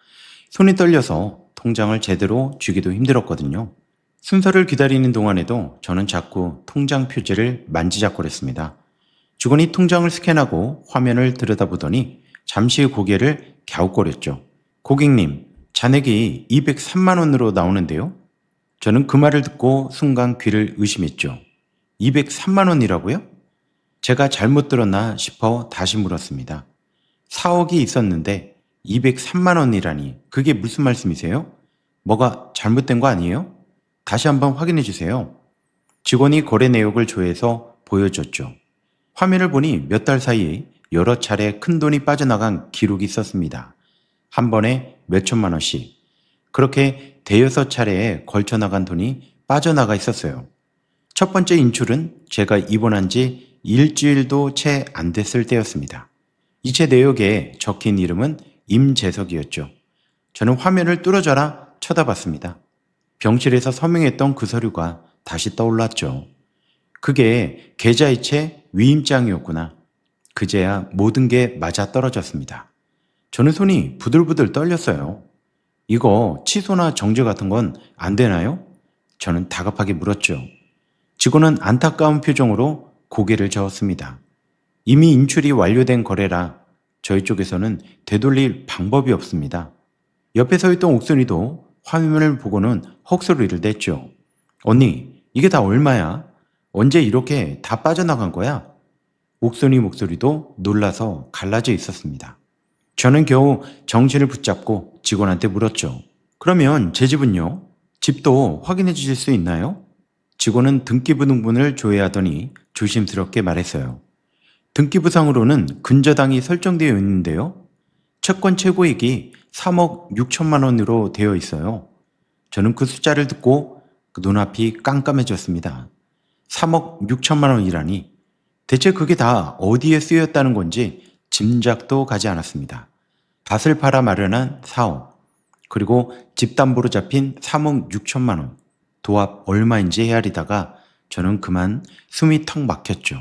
손이 떨려서 통장을 제대로 쥐기도 힘들었거든요. 순서를 기다리는 동안에도 저는 자꾸 통장 표지를 만지작거렸습니다. 직원이 통장을 스캔하고 화면을 들여다보더니 잠시 고개를 갸웃거렸죠. 고객님, 잔액이 203만 원으로 나오는데요? 저는 그 말을 듣고 순간 귀를 의심했죠. 203만 원이라고요? 제가 잘못 들었나 싶어 다시 물었습니다. 4억이 있었는데 203만 원이라니 그게 무슨 말씀이세요? 뭐가 잘못된 거 아니에요? 다시 한번 확인해 주세요. 직원이 거래 내역을 조회해서 보여줬죠. 화면을 보니 몇 달 사이에 여러 차례 큰돈이 빠져나간 기록이 있었습니다. 한 번에 몇 천만 원씩. 그렇게 대여섯 차례에 걸쳐 나간 돈이 빠져나가 있었어요. 첫 번째 인출은 제가 입원한 지 일주일도 채 안 됐을 때였습니다. 이체 내역에 적힌 이름은 임재석이었죠. 저는 화면을 뚫어져라 쳐다봤습니다. 병실에서 서명했던 그 서류가 다시 떠올랐죠. 그게 계좌이체 위임장이었구나. 그제야 모든 게 맞아떨어졌습니다. 저는 손이 부들부들 떨렸어요. 이거 취소나 정지 같은 건 안 되나요? 저는 다급하게 물었죠. 직원은 안타까운 표정으로 고개를 저었습니다. 이미 인출이 완료된 거래라 저희 쪽에서는 되돌릴 방법이 없습니다. 옆에 서 있던 옥순이도 화면을 보고는 헉소리를 냈죠. 언니, 이게 다 얼마야? 언제 이렇게 다 빠져나간 거야? 옥순이 목소리도 놀라서 갈라져 있었습니다. 저는 겨우 정신을 붙잡고 직원한테 물었죠. 그러면 제 집은요? 집도 확인해 주실 수 있나요? 직원은 등기부 등본을 조회하더니 조심스럽게 말했어요. 등기부상으로는 근저당이 설정되어 있는데요. 채권 최고액이 3억 6천만 원으로 되어 있어요. 저는 그 숫자를 듣고 그 눈앞이 깜깜해졌습니다. 3억 6천만 원이라니 대체 그게 다 어디에 쓰였다는 건지 짐작도 가지 않았습니다. 밭을 팔아 마련한 4억, 그리고 집담보로 잡힌 3억 6천만 원, 도합 얼마인지 헤아리다가 저는 그만 숨이 턱 막혔죠.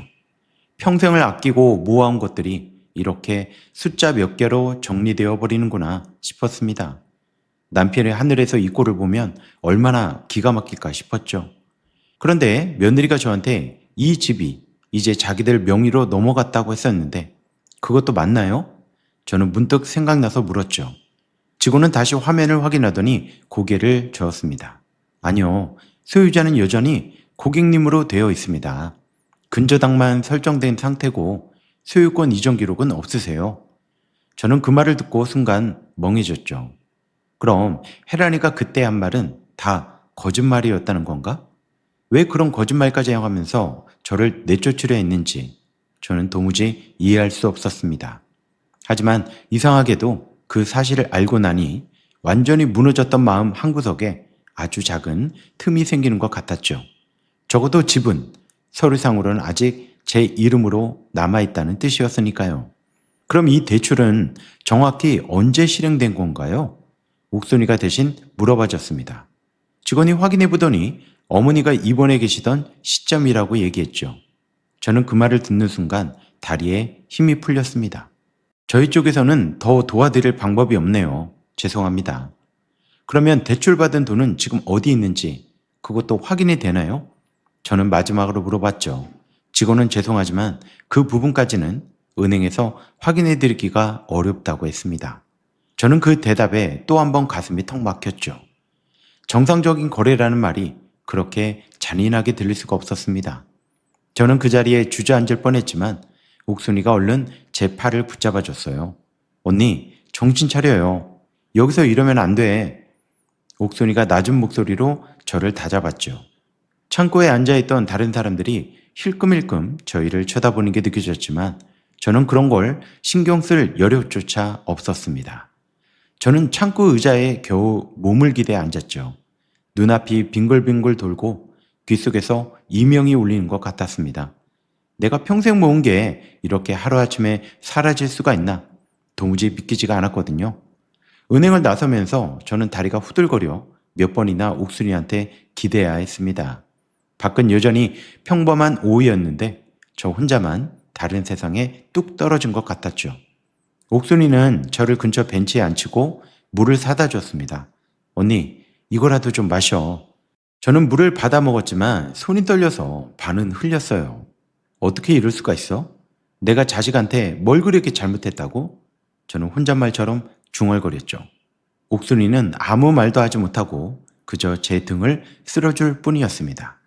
평생을 아끼고 모아온 것들이 이렇게 숫자 몇 개로 정리되어 버리는구나 싶었습니다. 남편의 하늘에서 이 꼴을 보면 얼마나 기가 막힐까 싶었죠. 그런데 며느리가 저한테 이 집이 이제 자기들 명의로 넘어갔다고 했었는데 그것도 맞나요? 저는 문득 생각나서 물었죠. 직원은 다시 화면을 확인하더니 고개를 저었습니다. 아니요, 소유자는 여전히 고객님으로 되어 있습니다. 근저당만 설정된 상태고 소유권 이전 기록은 없으세요. 저는 그 말을 듣고 순간 멍해졌죠. 그럼 혜란이가 그때 한 말은 다 거짓말이었다는 건가? 왜 그런 거짓말까지 하면서 저를 내쫓으려 했는지 저는 도무지 이해할 수 없었습니다. 하지만 이상하게도 그 사실을 알고 나니 완전히 무너졌던 마음 한구석에 아주 작은 틈이 생기는 것 같았죠. 적어도 집은 서류상으로는 아직 제 이름으로 남아있다는 뜻이었으니까요. 그럼 이 대출은 정확히 언제 실행된 건가요? 옥순이가 대신 물어봐줬습니다. 직원이 확인해 보더니 어머니가 입원해 계시던 시점이라고 얘기했죠. 저는 그 말을 듣는 순간 다리에 힘이 풀렸습니다. 저희 쪽에서는 더 도와드릴 방법이 없네요. 죄송합니다. 그러면 대출받은 돈은 지금 어디 있는지 그것도 확인이 되나요? 저는 마지막으로 물어봤죠. 직원은 죄송하지만 그 부분까지는 은행에서 확인해 드리기가 어렵다고 했습니다. 저는 그 대답에 또 한 번 가슴이 턱 막혔죠. 정상적인 거래라는 말이 그렇게 잔인하게 들릴 수가 없었습니다. 저는 그 자리에 주저앉을 뻔했지만 옥순이가 얼른 제 팔을 붙잡아 줬어요. 언니, 정신 차려요. 여기서 이러면 안 돼. 옥순이가 낮은 목소리로 저를 다잡았죠. 창고에 앉아있던 다른 사람들이 힐끔힐끔 저희를 쳐다보는 게 느껴졌지만 저는 그런 걸 신경 쓸 여력조차 없었습니다. 저는 창고 의자에 겨우 몸을 기대 앉았죠. 눈앞이 빙글빙글 돌고 귓속에서 이명이 울리는 것 같았습니다. 내가 평생 모은 게 이렇게 하루아침에 사라질 수가 있나? 도무지 믿기지가 않았거든요. 은행을 나서면서 저는 다리가 후들거려 몇 번이나 옥순이한테 기대야 했습니다. 밖은 여전히 평범한 오후였는데 저 혼자만 다른 세상에 뚝 떨어진 것 같았죠. 옥순이는 저를 근처 벤치에 앉히고 물을 사다 줬습니다. 언니, 이거라도 좀 마셔. 저는 물을 받아 먹었지만 손이 떨려서 반은 흘렸어요. 어떻게 이럴 수가 있어? 내가 자식한테 뭘 그렇게 잘못했다고? 저는 혼잣말처럼 중얼거렸죠. 옥순이는 아무 말도 하지 못하고 그저 제 등을 쓸어줄 뿐이었습니다.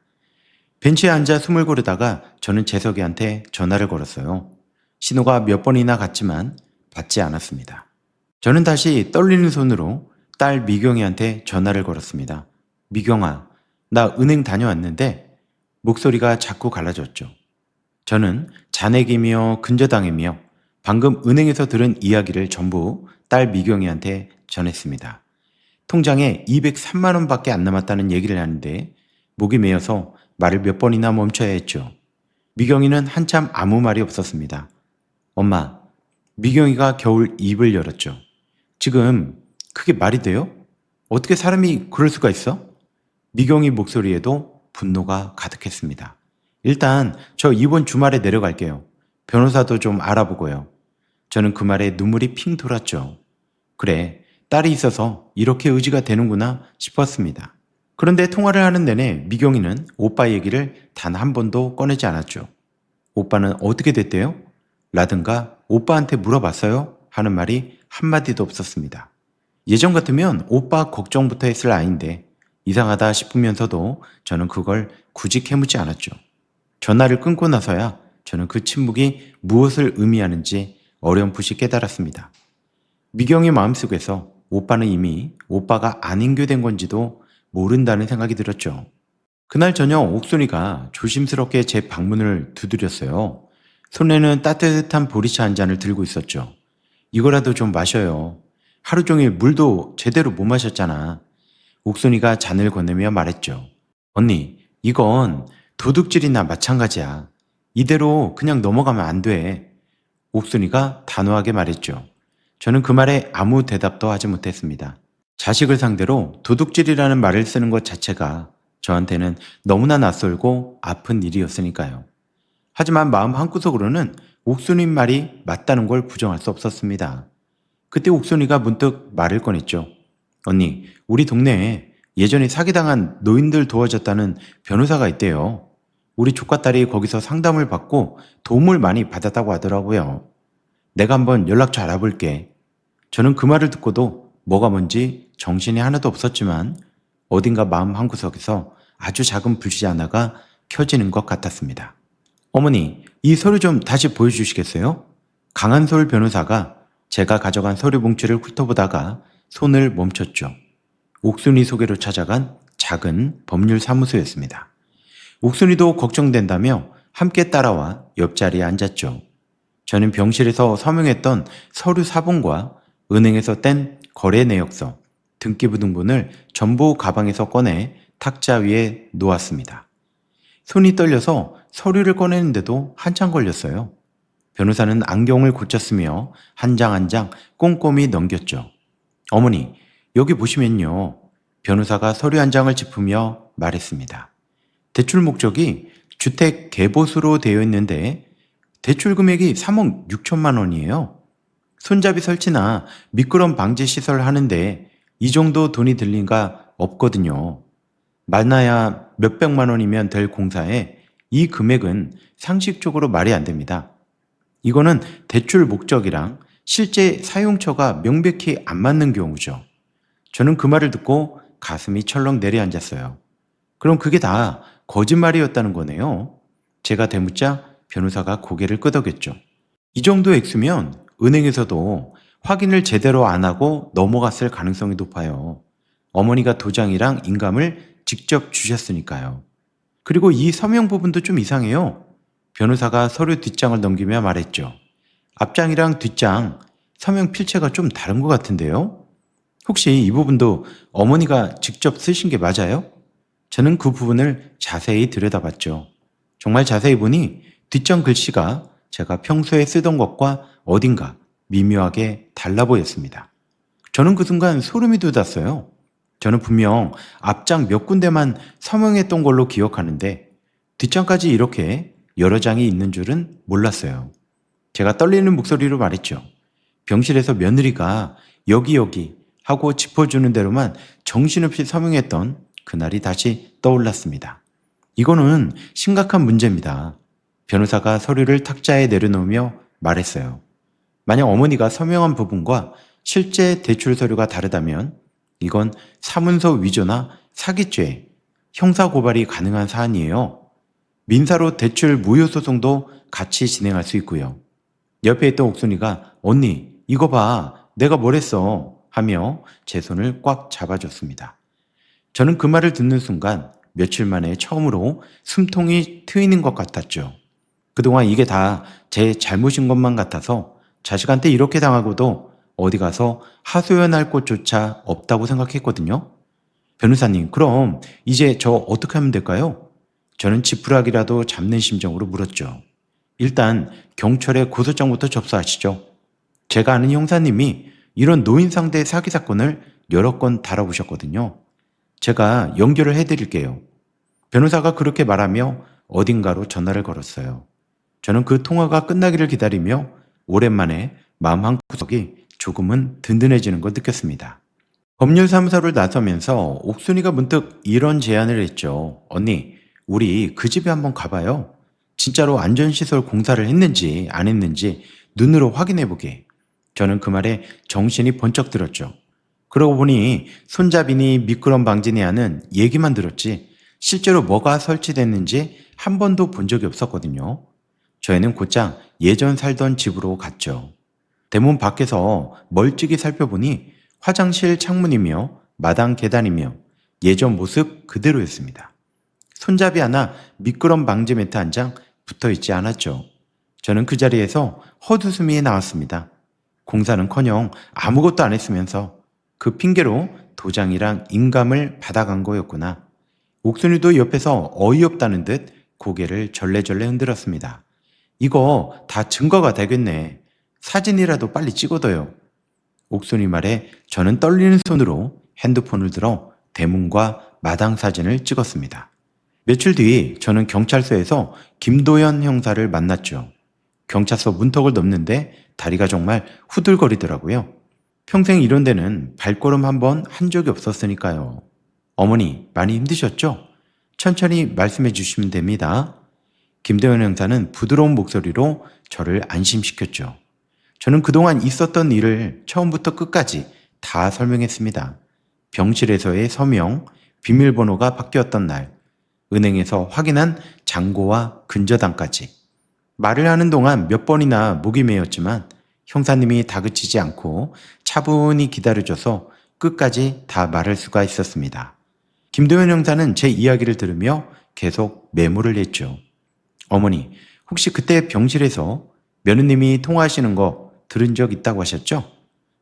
벤치에 앉아 숨을 고르다가 저는 재석이한테 전화를 걸었어요. 신호가 몇 번이나 갔지만 받지 않았습니다. 저는 다시 떨리는 손으로 딸 미경이한테 전화를 걸었습니다. 미경아, 나 은행 다녀왔는데 목소리가 자꾸 갈라졌죠. 저는 잔액이며 근저당이며 방금 은행에서 들은 이야기를 전부 딸 미경이한테 전했습니다. 통장에 203만 원밖에 안 남았다는 얘기를 하는데 목이 메어서 말을 몇 번이나 멈춰야 했죠. 미경이는 한참 아무 말이 없었습니다. 엄마, 미경이가 겨울 입을 열었죠. 지금 그게 말이 돼요? 어떻게 사람이 그럴 수가 있어? 미경이 목소리에도 분노가 가득했습니다. 일단 저 이번 주말에 내려갈게요. 변호사도 좀 알아보고요. 저는 그 말에 눈물이 핑 돌았죠. 그래, 딸이 있어서 이렇게 의지가 되는구나 싶었습니다. 그런데 통화를 하는 내내 미경이는 오빠 얘기를 단 한 번도 꺼내지 않았죠. 오빠는 어떻게 됐대요? 라든가 오빠한테 물어봤어요? 하는 말이 한마디도 없었습니다. 예전 같으면 오빠 걱정부터 했을 아이인데 이상하다 싶으면서도 저는 그걸 굳이 캐묻지 않았죠. 전화를 끊고 나서야 저는 그 침묵이 무엇을 의미하는지 어렴풋이 깨달았습니다. 미경의 마음속에서 오빠는 이미 오빠가 안 인교된 건지도 모른다는 생각이 들었죠. 그날 저녁 옥순이가 조심스럽게 제 방문을 두드렸어요. 손에는 따뜻한 보리차 한 잔을 들고 있었죠. 이거라도 좀 마셔요. 하루 종일 물도 제대로 못 마셨잖아. 옥순이가 잔을 건네며 말했죠. 언니, 이건 도둑질이나 마찬가지야. 이대로 그냥 넘어가면 안 돼. 옥순이가 단호하게 말했죠. 저는 그 말에 아무 대답도 하지 못했습니다. 자식을 상대로 도둑질이라는 말을 쓰는 것 자체가 저한테는 너무나 낯설고 아픈 일이었으니까요. 하지만 마음 한구석으로는 옥순이 말이 맞다는 걸 부정할 수 없었습니다. 그때 옥순이가 문득 말을 꺼냈죠. 언니, 우리 동네에 예전에 사기당한 노인들 도와줬다는 변호사가 있대요. 우리 조카딸이 거기서 상담을 받고 도움을 많이 받았다고 하더라고요. 내가 한번 연락처 알아볼게. 저는 그 말을 듣고도 뭐가 뭔지 정신이 하나도 없었지만 어딘가 마음 한구석에서 아주 작은 불씨 하나가 켜지는 것 같았습니다. 어머니, 이 서류 좀 다시 보여주시겠어요? 강한솔 변호사가 제가 가져간 서류 봉투를 훑어보다가 손을 멈췄죠. 옥순이 소개로 찾아간 작은 법률 사무소였습니다. 옥순이도 걱정된다며 함께 따라와 옆자리에 앉았죠. 저는 병실에서 서명했던 서류 사본과 은행에서 뗀 거래 내역서, 등기부 등본을 전부 가방에서 꺼내 탁자 위에 놓았습니다. 손이 떨려서 서류를 꺼내는데도 한참 걸렸어요. 변호사는 안경을 고쳤으며 한 장 한 장 꼼꼼히 넘겼죠. 어머니, 여기 보시면요. 변호사가 서류 한 장을 짚으며 말했습니다. 대출 목적이 주택 개보수로 되어 있는데 대출 금액이 3억 6천만 원이에요. 손잡이 설치나 미끄럼 방지 시설 하는데 이 정도 돈이 들린가 없거든요. 많아야 몇백만 원이면 될 공사에 이 금액은 상식적으로 말이 안 됩니다. 이거는 대출 목적이랑 실제 사용처가 명백히 안 맞는 경우죠. 저는 그 말을 듣고 가슴이 철렁 내려앉았어요. 그럼 그게 다 거짓말이었다는 거네요. 제가 대묻자 변호사가 고개를 끄덕였죠. 이 정도 액수면 은행에서도 확인을 제대로 안 하고 넘어갔을 가능성이 높아요. 어머니가 도장이랑 인감을 직접 주셨으니까요. 그리고 이 서명 부분도 좀 이상해요. 변호사가 서류 뒷장을 넘기며 말했죠. 앞장이랑 뒷장 서명 필체가 좀 다른 것 같은데요? 혹시 이 부분도 어머니가 직접 쓰신 게 맞아요? 저는 그 부분을 자세히 들여다봤죠. 정말 자세히 보니 뒷장 글씨가 제가 평소에 쓰던 것과 어딘가 미묘하게 달라 보였습니다. 저는 그 순간 소름이 돋았어요. 저는 분명 앞장 몇 군데만 서명했던 걸로 기억하는데 뒷장까지 이렇게 여러 장이 있는 줄은 몰랐어요. 제가 떨리는 목소리로 말했죠. 병실에서 며느리가 여기 하고 짚어주는 대로만 정신없이 서명했던 그날이 다시 떠올랐습니다. 이거는 심각한 문제입니다. 변호사가 서류를 탁자에 내려놓으며 말했어요. 만약 어머니가 서명한 부분과 실제 대출 서류가 다르다면 이건 사문서 위조나 사기죄, 형사고발이 가능한 사안이에요. 민사로 대출 무효 소송도 같이 진행할 수 있고요. 옆에 있던 옥순이가 언니 이거 봐 내가 뭘 했어 하며 제 손을 꽉 잡아줬습니다. 저는 그 말을 듣는 순간 며칠 만에 처음으로 숨통이 트이는 것 같았죠. 그동안 이게 다 제 잘못인 것만 같아서 자식한테 이렇게 당하고도 어디 가서 하소연할 곳조차 없다고 생각했거든요. 변호사님, 그럼 이제 저 어떻게 하면 될까요? 저는 지푸라기라도 잡는 심정으로 물었죠. 일단 경찰에 고소장부터 접수하시죠. 제가 아는 형사님이 이런 노인 상대 사기 사건을 여러 건 다뤄보셨거든요. 제가 연결을 해드릴게요. 변호사가 그렇게 말하며 어딘가로 전화를 걸었어요. 저는 그 통화가 끝나기를 기다리며 오랜만에 마음 한구석이 조금은 든든해지는 걸 느꼈습니다. 법률사무소를 나서면서 옥순이가 문득 이런 제안을 했죠. 언니, 우리 그 집에 한번 가봐요. 진짜로 안전시설 공사를 했는지 안 했는지 눈으로 확인해보게. 저는 그 말에 정신이 번쩍 들었죠. 그러고 보니 손잡이니 미끄럼 방지니 하는 얘기만 들었지 실제로 뭐가 설치됐는지 한 번도 본 적이 없었거든요. 저희는 곧장 예전 살던 집으로 갔죠. 대문 밖에서 멀찍이 살펴보니 화장실 창문이며 마당 계단이며 예전 모습 그대로였습니다. 손잡이 하나 미끄럼 방지 매트 한 장 붙어 있지 않았죠. 저는 그 자리에서 헛웃음이 나왔습니다. 공사는커녕 아무것도 안 했으면서 그 핑계로 도장이랑 인감을 받아간 거였구나. 옥순이도 옆에서 어이없다는 듯 고개를 절레절레 흔들었습니다. 이거 다 증거가 되겠네. 사진이라도 빨리 찍어둬요. 옥순이 말에 저는 떨리는 손으로 핸드폰을 들어 대문과 마당 사진을 찍었습니다. 며칠 뒤 저는 경찰서에서 김도현 형사를 만났죠. 경찰서 문턱을 넘는데 다리가 정말 후들거리더라고요. 평생 이런 데는 발걸음 한번 한 적이 없었으니까요. 어머니, 많이 힘드셨죠? 천천히 말씀해 주시면 됩니다. 김도현 형사는 부드러운 목소리로 저를 안심시켰죠. 저는 그동안 있었던 일을 처음부터 끝까지 다 설명했습니다. 병실에서의 서명, 비밀번호가 바뀌었던 날, 은행에서 확인한 잔고와 근저당까지. 말을 하는 동안 몇 번이나 목이 메었지만 형사님이 다그치지 않고 차분히 기다려줘서 끝까지 다 말할 수가 있었습니다. 김도현 형사는 제 이야기를 들으며 계속 메모를 했죠. 어머니, 혹시 그때 병실에서 며느님이 통화하시는 거 들은 적 있다고 하셨죠?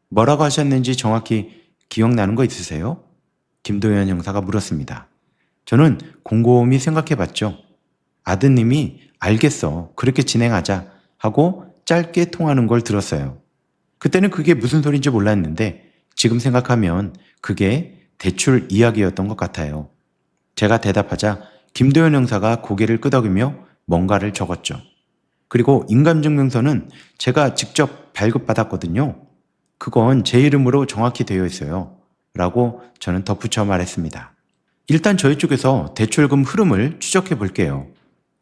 뭐라고 하셨는지 정확히 기억나는 거 있으세요? 김도현 형사가 물었습니다. 저는 곰곰이 생각해 봤죠. 아드님이 알겠어, 그렇게 진행하자 하고 짧게 통하는 걸 들었어요. 그때는 그게 무슨 소린지 몰랐는데 지금 생각하면 그게 대출 이야기였던 것 같아요. 제가 대답하자 김도현 형사가 고개를 끄덕이며 뭔가를 적었죠. 그리고 인감증명서는 제가 직접 발급받았거든요. 그건 제 이름으로 정확히 되어 있어요. 라고 저는 덧붙여 말했습니다. 일단 저희 쪽에서 대출금 흐름을 추적해 볼게요.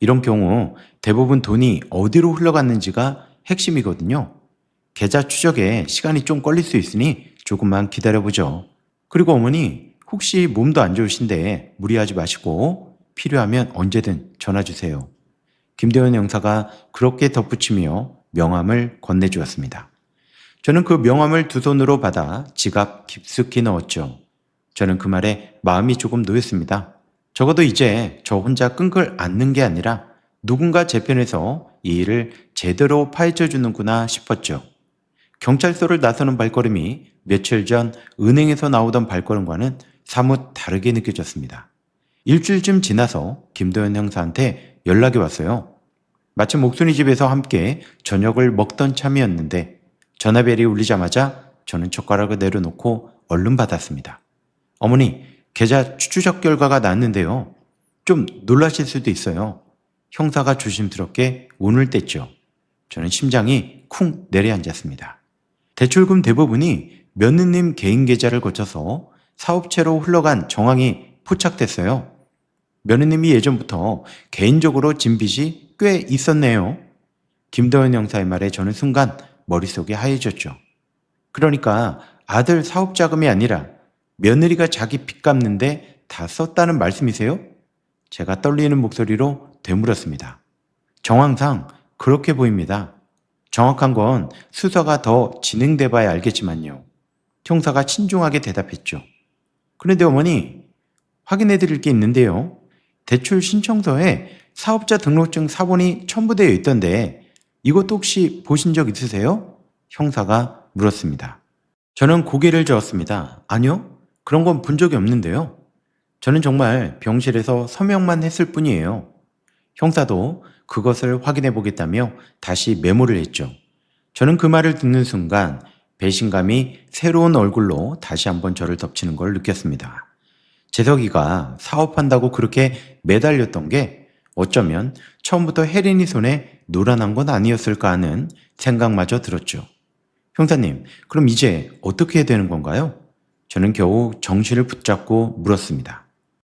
이런 경우 대부분 돈이 어디로 흘러갔는지가 핵심이거든요. 계좌 추적에 시간이 좀 걸릴 수 있으니 조금만 기다려보죠. 그리고 어머니, 혹시 몸도 안 좋으신데 무리하지 마시고 필요하면 언제든 전화 주세요. 김도현 형사가 그렇게 덧붙이며 명함을 건네주었습니다. 저는 그 명함을 두 손으로 받아 지갑 깊숙이 넣었죠. 저는 그 말에 마음이 조금 놓였습니다. 적어도 이제 저 혼자 끙끙 앓는 게 아니라 누군가 제 편에서 이 일을 제대로 파헤쳐 주는구나 싶었죠. 경찰서를 나서는 발걸음이 며칠 전 은행에서 나오던 발걸음과는 사뭇 다르게 느껴졌습니다. 일주일쯤 지나서 김도현 형사한테 연락이 왔어요. 마침 옥순이 집에서 함께 저녁을 먹던 참이었는데 전화벨이 울리자마자 저는 젓가락을 내려놓고 얼른 받았습니다. 어머니, 계좌 추적 결과가 나왔는데요. 좀 놀라실 수도 있어요. 형사가 조심스럽게 운을 뗐죠. 저는 심장이 쿵 내려앉았습니다. 대출금 대부분이 며느님 개인 계좌를 거쳐서 사업체로 흘러간 정황이 포착됐어요. 며느님이 예전부터 개인적으로 진 빚이 꽤 있었네요. 김도현 형사의 말에 저는 순간 머릿속이 하얘졌죠. 그러니까 아들 사업 자금이 아니라 며느리가 자기 빚 갚는데 다 썼다는 말씀이세요? 제가 떨리는 목소리로 되물었습니다. 정황상 그렇게 보입니다. 정확한 건 수사가 더 진행돼 봐야 알겠지만요. 형사가 신중하게 대답했죠. 그런데 어머니, 확인해 드릴 게 있는데요. 대출 신청서에 사업자 등록증 사본이 첨부되어 있던데 이것도 혹시 보신 적 있으세요? 형사가 물었습니다. 저는 고개를 저었습니다. 아니요, 그런 건 본 적이 없는데요. 저는 정말 병실에서 서명만 했을 뿐이에요. 형사도 그것을 확인해 보겠다며 다시 메모를 했죠. 저는 그 말을 듣는 순간 배신감이 새로운 얼굴로 다시 한번 저를 덮치는 걸 느꼈습니다. 재석이가 사업한다고 그렇게 매달렸던 게 어쩌면 처음부터 혜린이 손에 노란한 건 아니었을까 하는 생각마저 들었죠. 형사님, 그럼 이제 어떻게 해야 되는 건가요? 저는 겨우 정신을 붙잡고 물었습니다.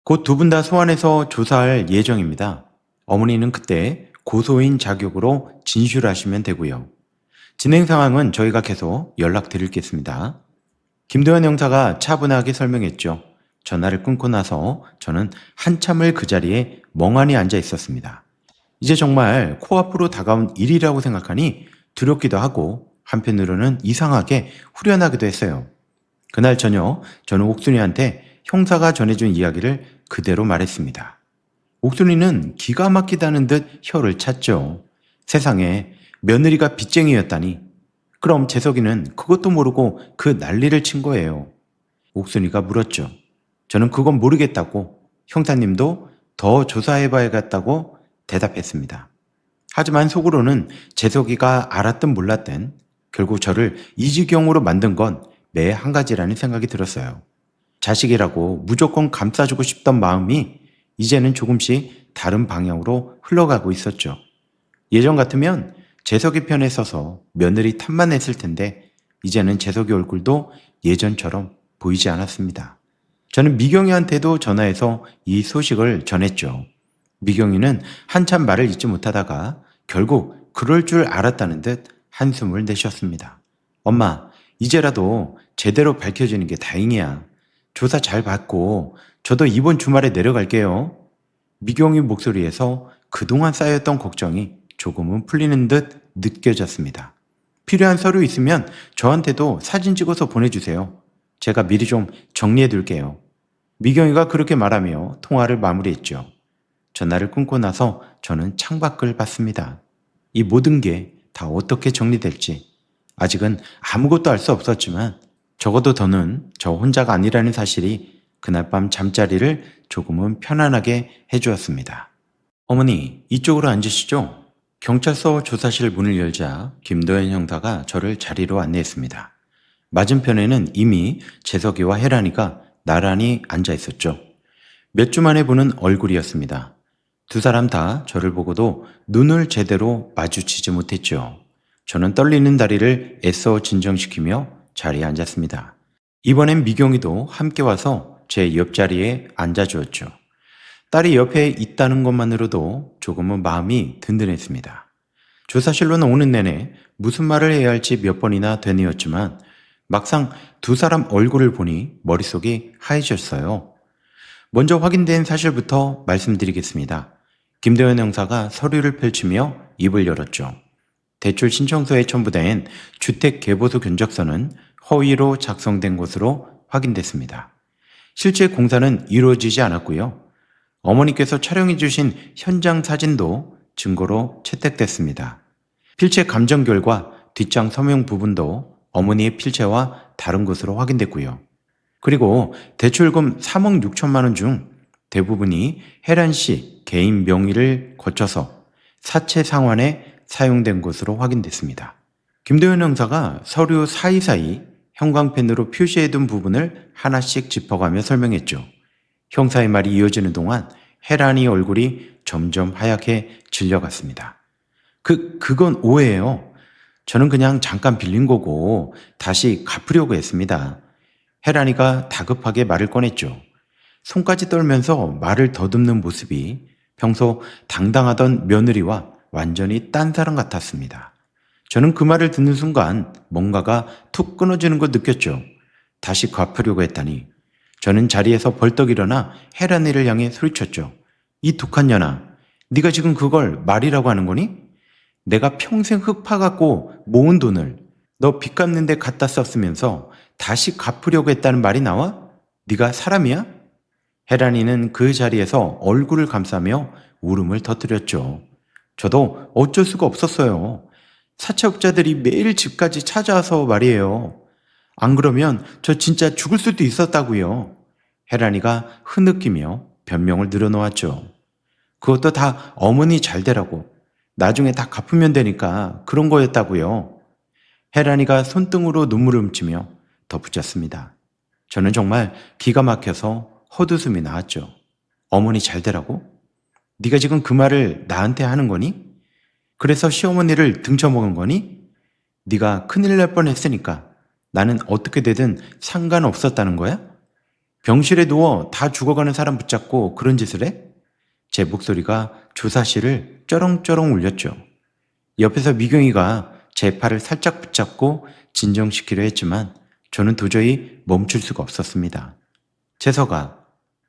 곧 두 분 다 소환해서 조사할 예정입니다. 어머니는 그때 고소인 자격으로 진술하시면 되고요. 진행 상황은 저희가 계속 연락드리겠습니다. 김도현 형사가 차분하게 설명했죠. 전화를 끊고 나서 저는 한참을 그 자리에 멍하니 앉아 있었습니다. 이제 정말 코앞으로 다가온 일이라고 생각하니 두렵기도 하고 한편으로는 이상하게 후련하기도 했어요. 그날 저녁 저는 옥순이한테 형사가 전해준 이야기를 그대로 말했습니다. 옥순이는 기가 막히다는 듯 혀를 찼죠. 세상에 며느리가 빚쟁이였다니. 그럼 재석이는 그것도 모르고 그 난리를 친 거예요. 옥순이가 물었죠. 저는 그건 모르겠다고, 형사님도 더 조사해봐야겠다고 대답했습니다. 하지만 속으로는 재석이가 알았든 몰랐든 결국 저를 이 지경으로 만든 건 매 한 가지라는 생각이 들었어요. 자식이라고 무조건 감싸주고 싶던 마음이 이제는 조금씩 다른 방향으로 흘러가고 있었죠. 예전 같으면 재석이 편에 서서 며느리 탓만 했을 텐데 이제는 재석이 얼굴도 예전처럼 보이지 않았습니다. 저는 미경이한테도 전화해서 이 소식을 전했죠. 미경이는 한참 말을 잇지 못하다가 결국 그럴 줄 알았다는 듯 한숨을 내쉬었습니다. 엄마, 이제라도 제대로 밝혀지는 게 다행이야. 조사 잘 받고 저도 이번 주말에 내려갈게요. 미경이 목소리에서 그동안 쌓였던 걱정이 조금은 풀리는 듯 느껴졌습니다. 필요한 서류 있으면 저한테도 사진 찍어서 보내주세요. 제가 미리 좀 정리해 둘게요. 미경이가 그렇게 말하며 통화를 마무리했죠. 전화를 끊고 나서 저는 창밖을 봤습니다. 이 모든 게 다 어떻게 정리될지 아직은 아무것도 알 수 없었지만 적어도 더는 저 혼자가 아니라는 사실이 그날 밤 잠자리를 조금은 편안하게 해주었습니다. 어머니, 이쪽으로 앉으시죠? 경찰서 조사실 문을 열자 김도현 형사가 저를 자리로 안내했습니다. 맞은편에는 이미 재석이와 혜란이가 나란히 앉아 있었죠. 몇 주 만에 보는 얼굴이었습니다. 두 사람 다 저를 보고도 눈을 제대로 마주치지 못했죠. 저는 떨리는 다리를 애써 진정시키며 자리에 앉았습니다. 이번엔 미경이도 함께 와서 제 옆자리에 앉아주었죠. 딸이 옆에 있다는 것만으로도 조금은 마음이 든든했습니다. 조사실로는 오는 내내 무슨 말을 해야 할지 몇 번이나 되뇌었지만 막상 두 사람 얼굴을 보니 머릿속이 하얘졌어요. 먼저 확인된 사실부터 말씀드리겠습니다. 김도현 형사가 서류를 펼치며 입을 열었죠. 대출 신청서에 첨부된 주택개보수 견적서는 허위로 작성된 것으로 확인됐습니다. 실제 공사는 이루어지지 않았고요. 어머니께서 촬영해 주신 현장 사진도 증거로 채택됐습니다. 필체 감정 결과 뒷장 서명 부분도 어머니의 필체와 다른 것으로 확인됐고요. 그리고 대출금 3억 6천만 원 중 대부분이 혜란 씨 개인 명의를 거쳐서 사채 상환에 사용된 것으로 확인됐습니다. 김도현 형사가 서류 사이사이 형광펜으로 표시해둔 부분을 하나씩 짚어가며 설명했죠. 형사의 말이 이어지는 동안 혜란이 얼굴이 점점 하얗게 질려갔습니다. 그건 오해예요. 저는 그냥 잠깐 빌린 거고 다시 갚으려고 했습니다. 혜란이가 다급하게 말을 꺼냈죠. 손까지 떨면서 말을 더듬는 모습이 평소 당당하던 며느리와 완전히 딴 사람 같았습니다. 저는 그 말을 듣는 순간 뭔가가 툭 끊어지는 걸 느꼈죠. 다시 갚으려고 했다니. 저는 자리에서 벌떡 일어나 혜란이를 향해 소리쳤죠. 이 독한 년아, 네가 지금 그걸 말이라고 하는 거니? 내가 평생 흙 파갖고 모은 돈을 너 빚 갚는 데 갖다 썼으면서 다시 갚으려고 했다는 말이 나와? 네가 사람이야? 혜란이는 그 자리에서 얼굴을 감싸며 울음을 터뜨렸죠. 저도 어쩔 수가 없었어요. 사채업자들이 매일 집까지 찾아와서 말이에요. 안 그러면 저 진짜 죽을 수도 있었다고요. 혜란이가 흐느끼며 변명을 늘어놓았죠. 그것도 다 어머니 잘 되라고. 나중에 다 갚으면 되니까 그런 거였다고요. 혜란이가 손등으로 눈물을 훔치며 덧붙였습니다. 저는 정말 기가 막혀서 헛웃음이 나왔죠. 어머니 잘 되라고? 네가 지금 그 말을 나한테 하는 거니? 그래서 시어머니를 등쳐먹은 거니? 네가 큰일 날 뻔했으니까 나는 어떻게 되든 상관없었다는 거야? 병실에 누워 다 죽어가는 사람 붙잡고 그런 짓을 해? 제 목소리가 조사실을 쩌렁쩌렁 울렸죠. 옆에서 미경이가 제 팔을 살짝 붙잡고 진정시키려 했지만 저는 도저히 멈출 수가 없었습니다. 재석아,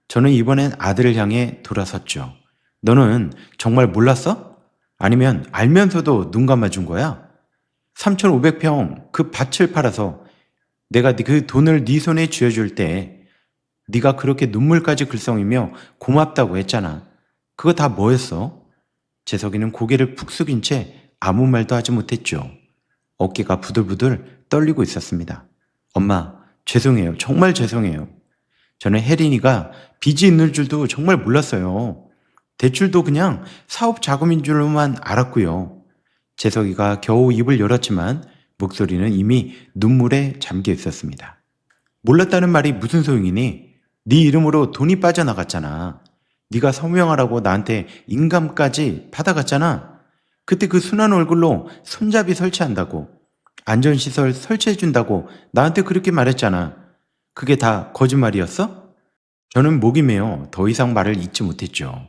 저는 이번엔 아들을 향해 돌아섰죠. 너는 정말 몰랐어? 아니면 알면서도 눈 감아준 거야? 3,500평 그 밭을 팔아서 내가 그 돈을 네 손에 쥐어줄 때 네가 그렇게 눈물까지 글썽이며 고맙다고 했잖아. 그거 다 뭐였어? 재석이는 고개를 푹 숙인 채 아무 말도 하지 못했죠. 어깨가 부들부들 떨리고 있었습니다. 엄마, 죄송해요. 정말 죄송해요. 저는 혜린이가 빚이 있는 줄도 정말 몰랐어요. 대출도 그냥 사업 자금인 줄로만 알았고요. 재석이가 겨우 입을 열었지만 목소리는 이미 눈물에 잠겨 있었습니다. 몰랐다는 말이 무슨 소용이니? 네 이름으로 돈이 빠져나갔잖아. 네가 서명하라고 나한테 인감까지 받아갔잖아. 그때 그 순한 얼굴로 손잡이 설치한다고, 안전시설 설치해준다고 나한테 그렇게 말했잖아. 그게 다 거짓말이었어? 저는 목이 메어 더 이상 말을 잇지 못했죠.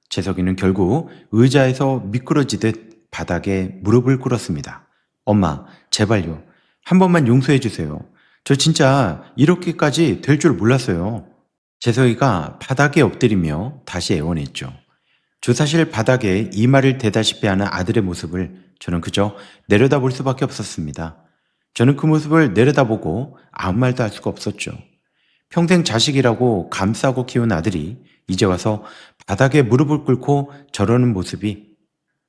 재석이는 결국 의자에서 미끄러지듯 바닥에 무릎을 꿇었습니다. 엄마, 제발요. 한 번만 용서해 주세요. 저 진짜 이렇게까지 될 줄 몰랐어요. 재석이가 바닥에 엎드리며 다시 애원했죠. 주사실 바닥에 이마를 대다시피 하는 아들의 모습을 저는 그저 내려다볼 수밖에 없었습니다. 저는 그 모습을 내려다보고 아무 말도 할 수가 없었죠. 평생 자식이라고 감싸고 키운 아들이 이제 와서 바닥에 무릎을 꿇고 저러는 모습이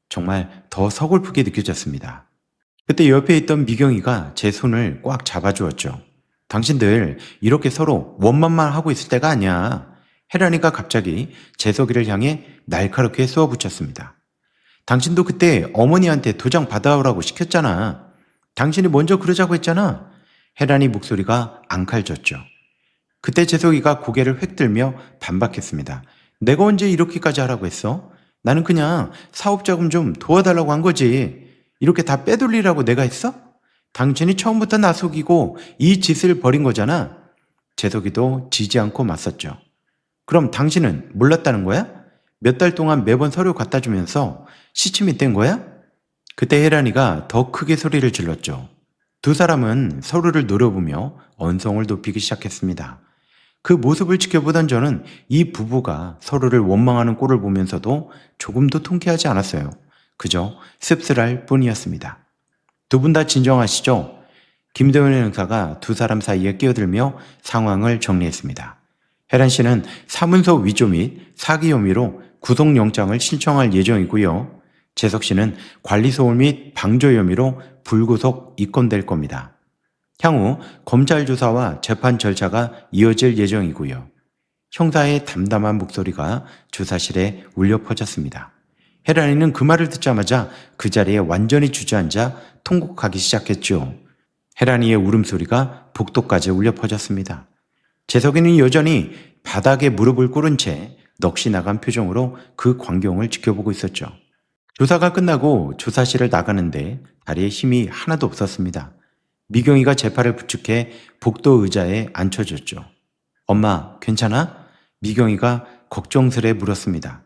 정말 더 서글프게 느껴졌습니다. 그때 옆에 있던 미경이가 제 손을 꽉 잡아주었죠. 당신들 이렇게 서로 원만만 하고 있을 때가 아니야. 혜란이가 갑자기 재석이를 향해 날카롭게 쏘아붙였습니다. 당신도 그때 어머니한테 도장 받아오라고 시켰잖아. 당신이 먼저 그러자고 했잖아. 혜란이 목소리가 앙칼졌죠. 그때 재석이가 고개를 획 들며 반박했습니다. 내가 언제 이렇게까지 하라고 했어? 나는 그냥 사업 자금 좀 도와달라고 한 거지. 이렇게 다 빼돌리라고 내가 했어? 당신이 처음부터 나 속이고 이 짓을 벌인 거잖아. 재석이도 지지 않고 맞섰죠. 그럼 당신은 몰랐다는 거야? 몇 달 동안 매번 서류 갖다 주면서 시침이 뗀 거야? 그때 혜란이가 더 크게 소리를 질렀죠. 두 사람은 서로를 노려보며 언성을 높이기 시작했습니다. 그 모습을 지켜보던 저는 이 부부가 서로를 원망하는 꼴을 보면서도 조금도 통쾌하지 않았어요. 그저 씁쓸할 뿐이었습니다. 두 분 다 진정하시죠? 김도현 형사가 두 사람 사이에 끼어들며 상황을 정리했습니다. 혜란 씨는 사문서 위조 및 사기 혐의로 구속영장을 신청할 예정이고요. 재석 씨는 관리소홀 및 방조 혐의로 불구속 입건될 겁니다. 향후 검찰 조사와 재판 절차가 이어질 예정이고요. 형사의 담담한 목소리가 주사실에 울려 퍼졌습니다. 혜란이는 그 말을 듣자마자 그 자리에 완전히 주저앉아 통곡하기 시작했죠. 혜란이의 울음소리가 복도까지 울려 퍼졌습니다. 재석이는 여전히 바닥에 무릎을 꿇은 채 넋이 나간 표정으로 그 광경을 지켜보고 있었죠. 조사가 끝나고 조사실을 나가는데 다리에 힘이 하나도 없었습니다. 미경이가 제 팔을 부축해 복도 의자에 앉혀줬죠. 엄마, 괜찮아? 미경이가 걱정스레 물었습니다.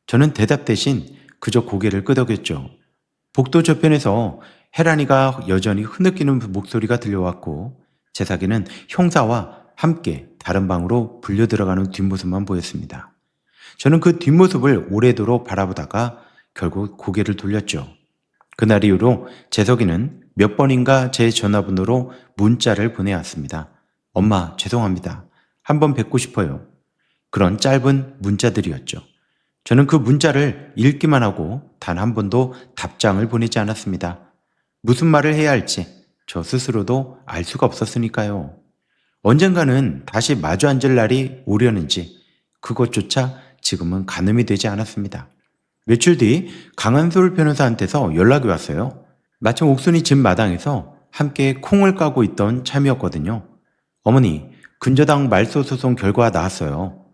저는 대답 대신 그저 고개를 끄덕였죠. 복도 저편에서 혜란이가 여전히 흐느끼는 목소리가 들려왔고 재석이는 형사와 함께 다른 방으로 불려 들어가는 뒷모습만 보였습니다. 저는 그 뒷모습을 오래도록 바라보다가 결국 고개를 돌렸죠. 그날 이후로 재석이는 몇 번인가 제 전화번호로 문자를 보내왔습니다. 엄마, 죄송합니다. 한번 뵙고 싶어요. 그런 짧은 문자들이었죠. 저는 그 문자를 읽기만 하고 단 한 번도 답장을 보내지 않았습니다. 무슨 말을 해야 할지 저 스스로도 알 수가 없었으니까요. 언젠가는 다시 마주 앉을 날이 오려는지 그것조차 지금은 가늠이 되지 않았습니다. 며칠 뒤 강한솔 변호사한테서 연락이 왔어요. 마침 옥순이 집 마당에서 함께 콩을 까고 있던 참이었거든요. 어머니, 근저당 말소 소송 결과가 나왔어요.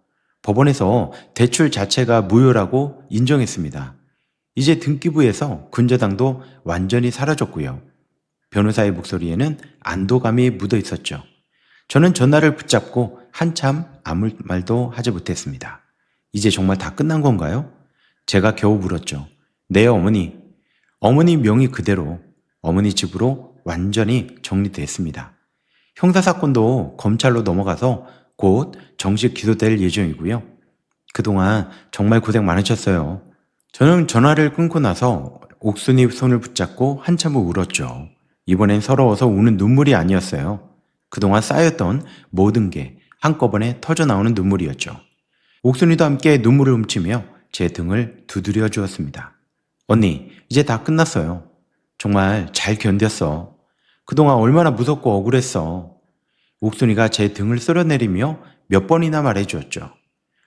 법원에서 대출 자체가 무효라고 인정했습니다. 이제 등기부에서 근저당도 완전히 사라졌고요. 변호사의 목소리에는 안도감이 묻어 있었죠. 저는 전화를 붙잡고 한참 아무 말도 하지 못했습니다. 이제 정말 다 끝난 건가요? 제가 겨우 물었죠. 네, 어머니. 어머니 명의 그대로 어머니 집으로 완전히 정리됐습니다. 형사사건도 검찰로 넘어가서 곧 정식 기소될 예정이고요. 그동안 정말 고생 많으셨어요. 저는 전화를 끊고 나서 옥순이 손을 붙잡고 한참을 울었죠. 이번엔 서러워서 우는 눈물이 아니었어요. 그동안 쌓였던 모든 게 한꺼번에 터져나오는 눈물이었죠. 옥순이도 함께 눈물을 훔치며 제 등을 두드려 주었습니다. 언니, 이제 다 끝났어요. 정말 잘 견뎠어. 그동안 얼마나 무섭고 억울했어. 옥순이가 제 등을 쓸어내리며 몇 번이나 말해주었죠.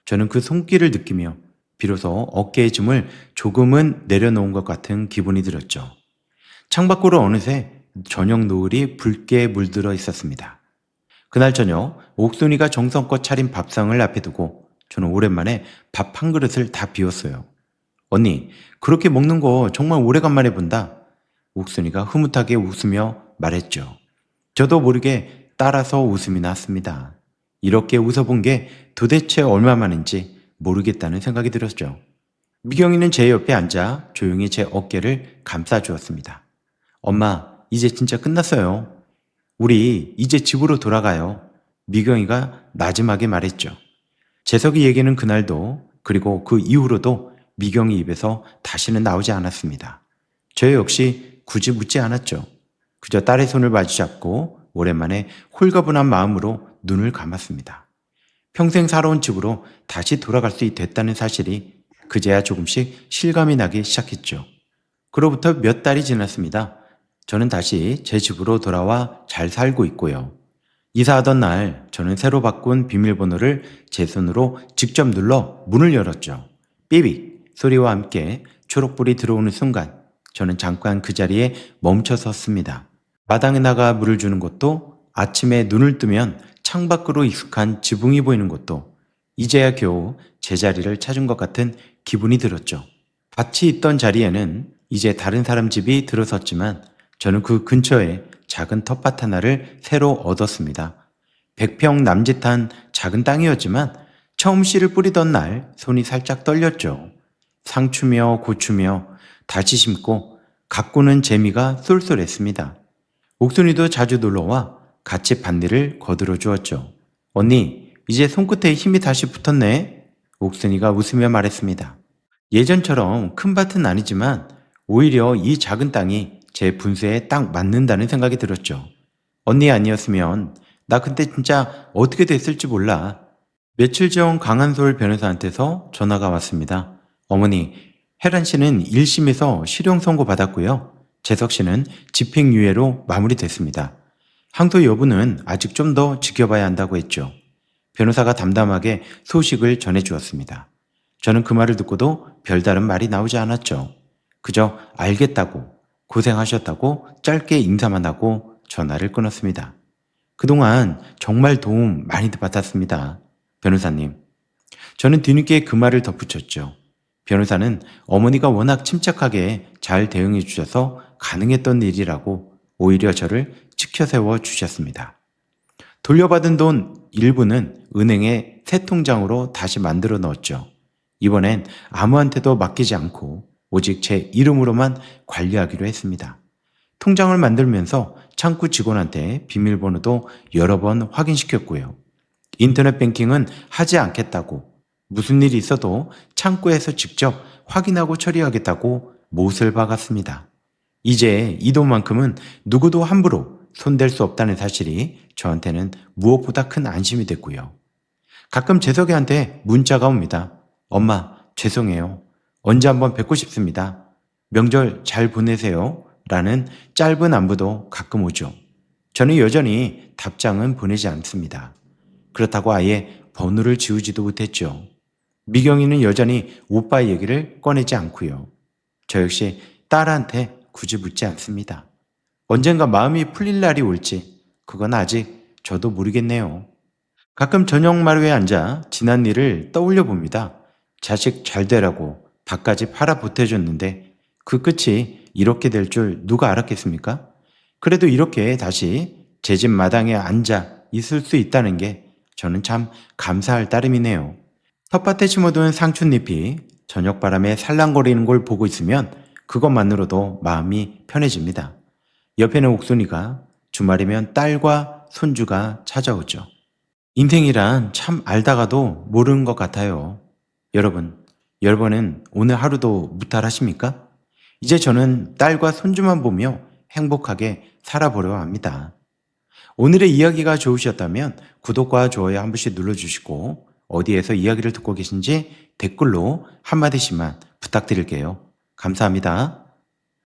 저는 그 손길을 느끼며 비로소 어깨의 짐을 조금은 내려놓은 것 같은 기분이 들었죠. 창밖으로 어느새 저녁 노을이 붉게 물들어 있었습니다. 그날 저녁 옥순이가 정성껏 차린 밥상을 앞에 두고 저는 오랜만에 밥 한 그릇을 다 비웠어요. 언니, 그렇게 먹는 거 정말 오래간만에 본다. 옥순이가 흐뭇하게 웃으며 말했죠. 저도 모르게 따라서 웃음이 났습니다. 이렇게 웃어본 게 도대체 얼마만인지 모르겠다는 생각이 들었죠. 미경이는 제 옆에 앉아 조용히 제 어깨를 감싸주었습니다. 엄마, 이제 진짜 끝났어요. 우리 이제 집으로 돌아가요. 미경이가 나지막에 말했죠. 재석이 얘기는 그날도 그리고 그 이후로도 미경이 입에서 다시는 나오지 않았습니다. 저 역시 굳이 묻지 않았죠. 그저 딸의 손을 마주잡고 오랜만에 홀가분한 마음으로 눈을 감았습니다. 평생 살아온 집으로 다시 돌아갈 수 됐다는 사실이 그제야 조금씩 실감이 나기 시작했죠. 그로부터 몇 달이 지났습니다. 저는 다시 제 집으로 돌아와 잘 살고 있고요. 이사하던 날 저는 새로 바꾼 비밀번호를 제 손으로 직접 눌러 문을 열었죠. 삐빅 소리와 함께 초록불이 들어오는 순간 저는 잠깐 그 자리에 멈춰 섰습니다. 마당에 나가 물을 주는 것도 아침에 눈을 뜨면 창밖으로 익숙한 지붕이 보이는 것도 이제야 겨우 제자리를 찾은 것 같은 기분이 들었죠. 밭이 있던 자리에는 이제 다른 사람 집이 들어섰지만 저는 그 근처에 작은 텃밭 하나를 새로 얻었습니다. 100평 남짓한 작은 땅이었지만 처음 씨를 뿌리던 날 손이 살짝 떨렸죠. 상추며 고추며 다시 심고 가꾸는 재미가 쏠쏠했습니다. 옥순이도 자주 놀러와 같이 밭일을 거들어 주었죠. 언니, 이제 손끝에 힘이 다시 붙었네. 옥순이가 웃으며 말했습니다. 예전처럼 큰 밭은 아니지만 오히려 이 작은 땅이 제 분수에 딱 맞는다는 생각이 들었죠. 언니 아니었으면 나 그때 진짜 어떻게 됐을지 몰라. 며칠 전 강한솔 변호사한테서 전화가 왔습니다. 어머니, 혜란 씨는 1심에서 실형 선고 받았고요. 재석 씨는 집행유예로 마무리됐습니다. 항소 여부는 아직 좀 더 지켜봐야 한다고 했죠. 변호사가 담담하게 소식을 전해주었습니다. 저는 그 말을 듣고도 별다른 말이 나오지 않았죠. 그저 알겠다고, 고생하셨다고 짧게 인사만 하고 전화를 끊었습니다. 그동안 정말 도움 많이 받았습니다. 변호사님. 저는 뒤늦게 그 말을 덧붙였죠. 변호사는 어머니가 워낙 침착하게 잘 대응해 주셔서 가능했던 일이라고 오히려 저를 지켜세워 주셨습니다. 돌려받은 돈 일부는 은행에 새 통장으로 다시 만들어 넣었죠. 이번엔 아무한테도 맡기지 않고 오직 제 이름으로만 관리하기로 했습니다. 통장을 만들면서 창구 직원한테 비밀번호도 여러 번 확인시켰고요. 인터넷 뱅킹은 하지 않겠다고, 무슨 일이 있어도 창구에서 직접 확인하고 처리하겠다고 못을 박았습니다. 이제 이 돈만큼은 누구도 함부로 손댈 수 없다는 사실이 저한테는 무엇보다 큰 안심이 됐고요. 가끔 재석이한테 문자가 옵니다. 엄마, 죄송해요. 언제 한번 뵙고 싶습니다. 명절 잘 보내세요. 라는 짧은 안부도 가끔 오죠. 저는 여전히 답장은 보내지 않습니다. 그렇다고 아예 번호를 지우지도 못했죠. 미경이는 여전히 오빠 얘기를 꺼내지 않고요. 저 역시 딸한테 굳이 묻지 않습니다. 언젠가 마음이 풀릴 날이 올지 그건 아직 저도 모르겠네요. 가끔 저녁 마루에 앉아 지난 일을 떠올려 봅니다. 자식 잘 되라고 밥까지 팔아 보태줬는데 그 끝이 이렇게 될 줄 누가 알았겠습니까? 그래도 이렇게 다시 제 집 마당에 앉아 있을 수 있다는 게 저는 참 감사할 따름이네요. 텃밭에 심어둔 상추잎이 저녁바람에 살랑거리는 걸 보고 있으면 그것만으로도 마음이 편해집니다. 옆에는 옥순이가, 주말이면 딸과 손주가 찾아오죠. 인생이란 참 알다가도 모르는 것 같아요. 여러분은 오늘 하루도 무탈하십니까? 이제 저는 딸과 손주만 보며 행복하게 살아보려 합니다. 오늘의 이야기가 좋으셨다면 구독과 좋아요 한 번씩 눌러주시고 어디에서 이야기를 듣고 계신지 댓글로 한마디씩만 부탁드릴게요. 감사합니다.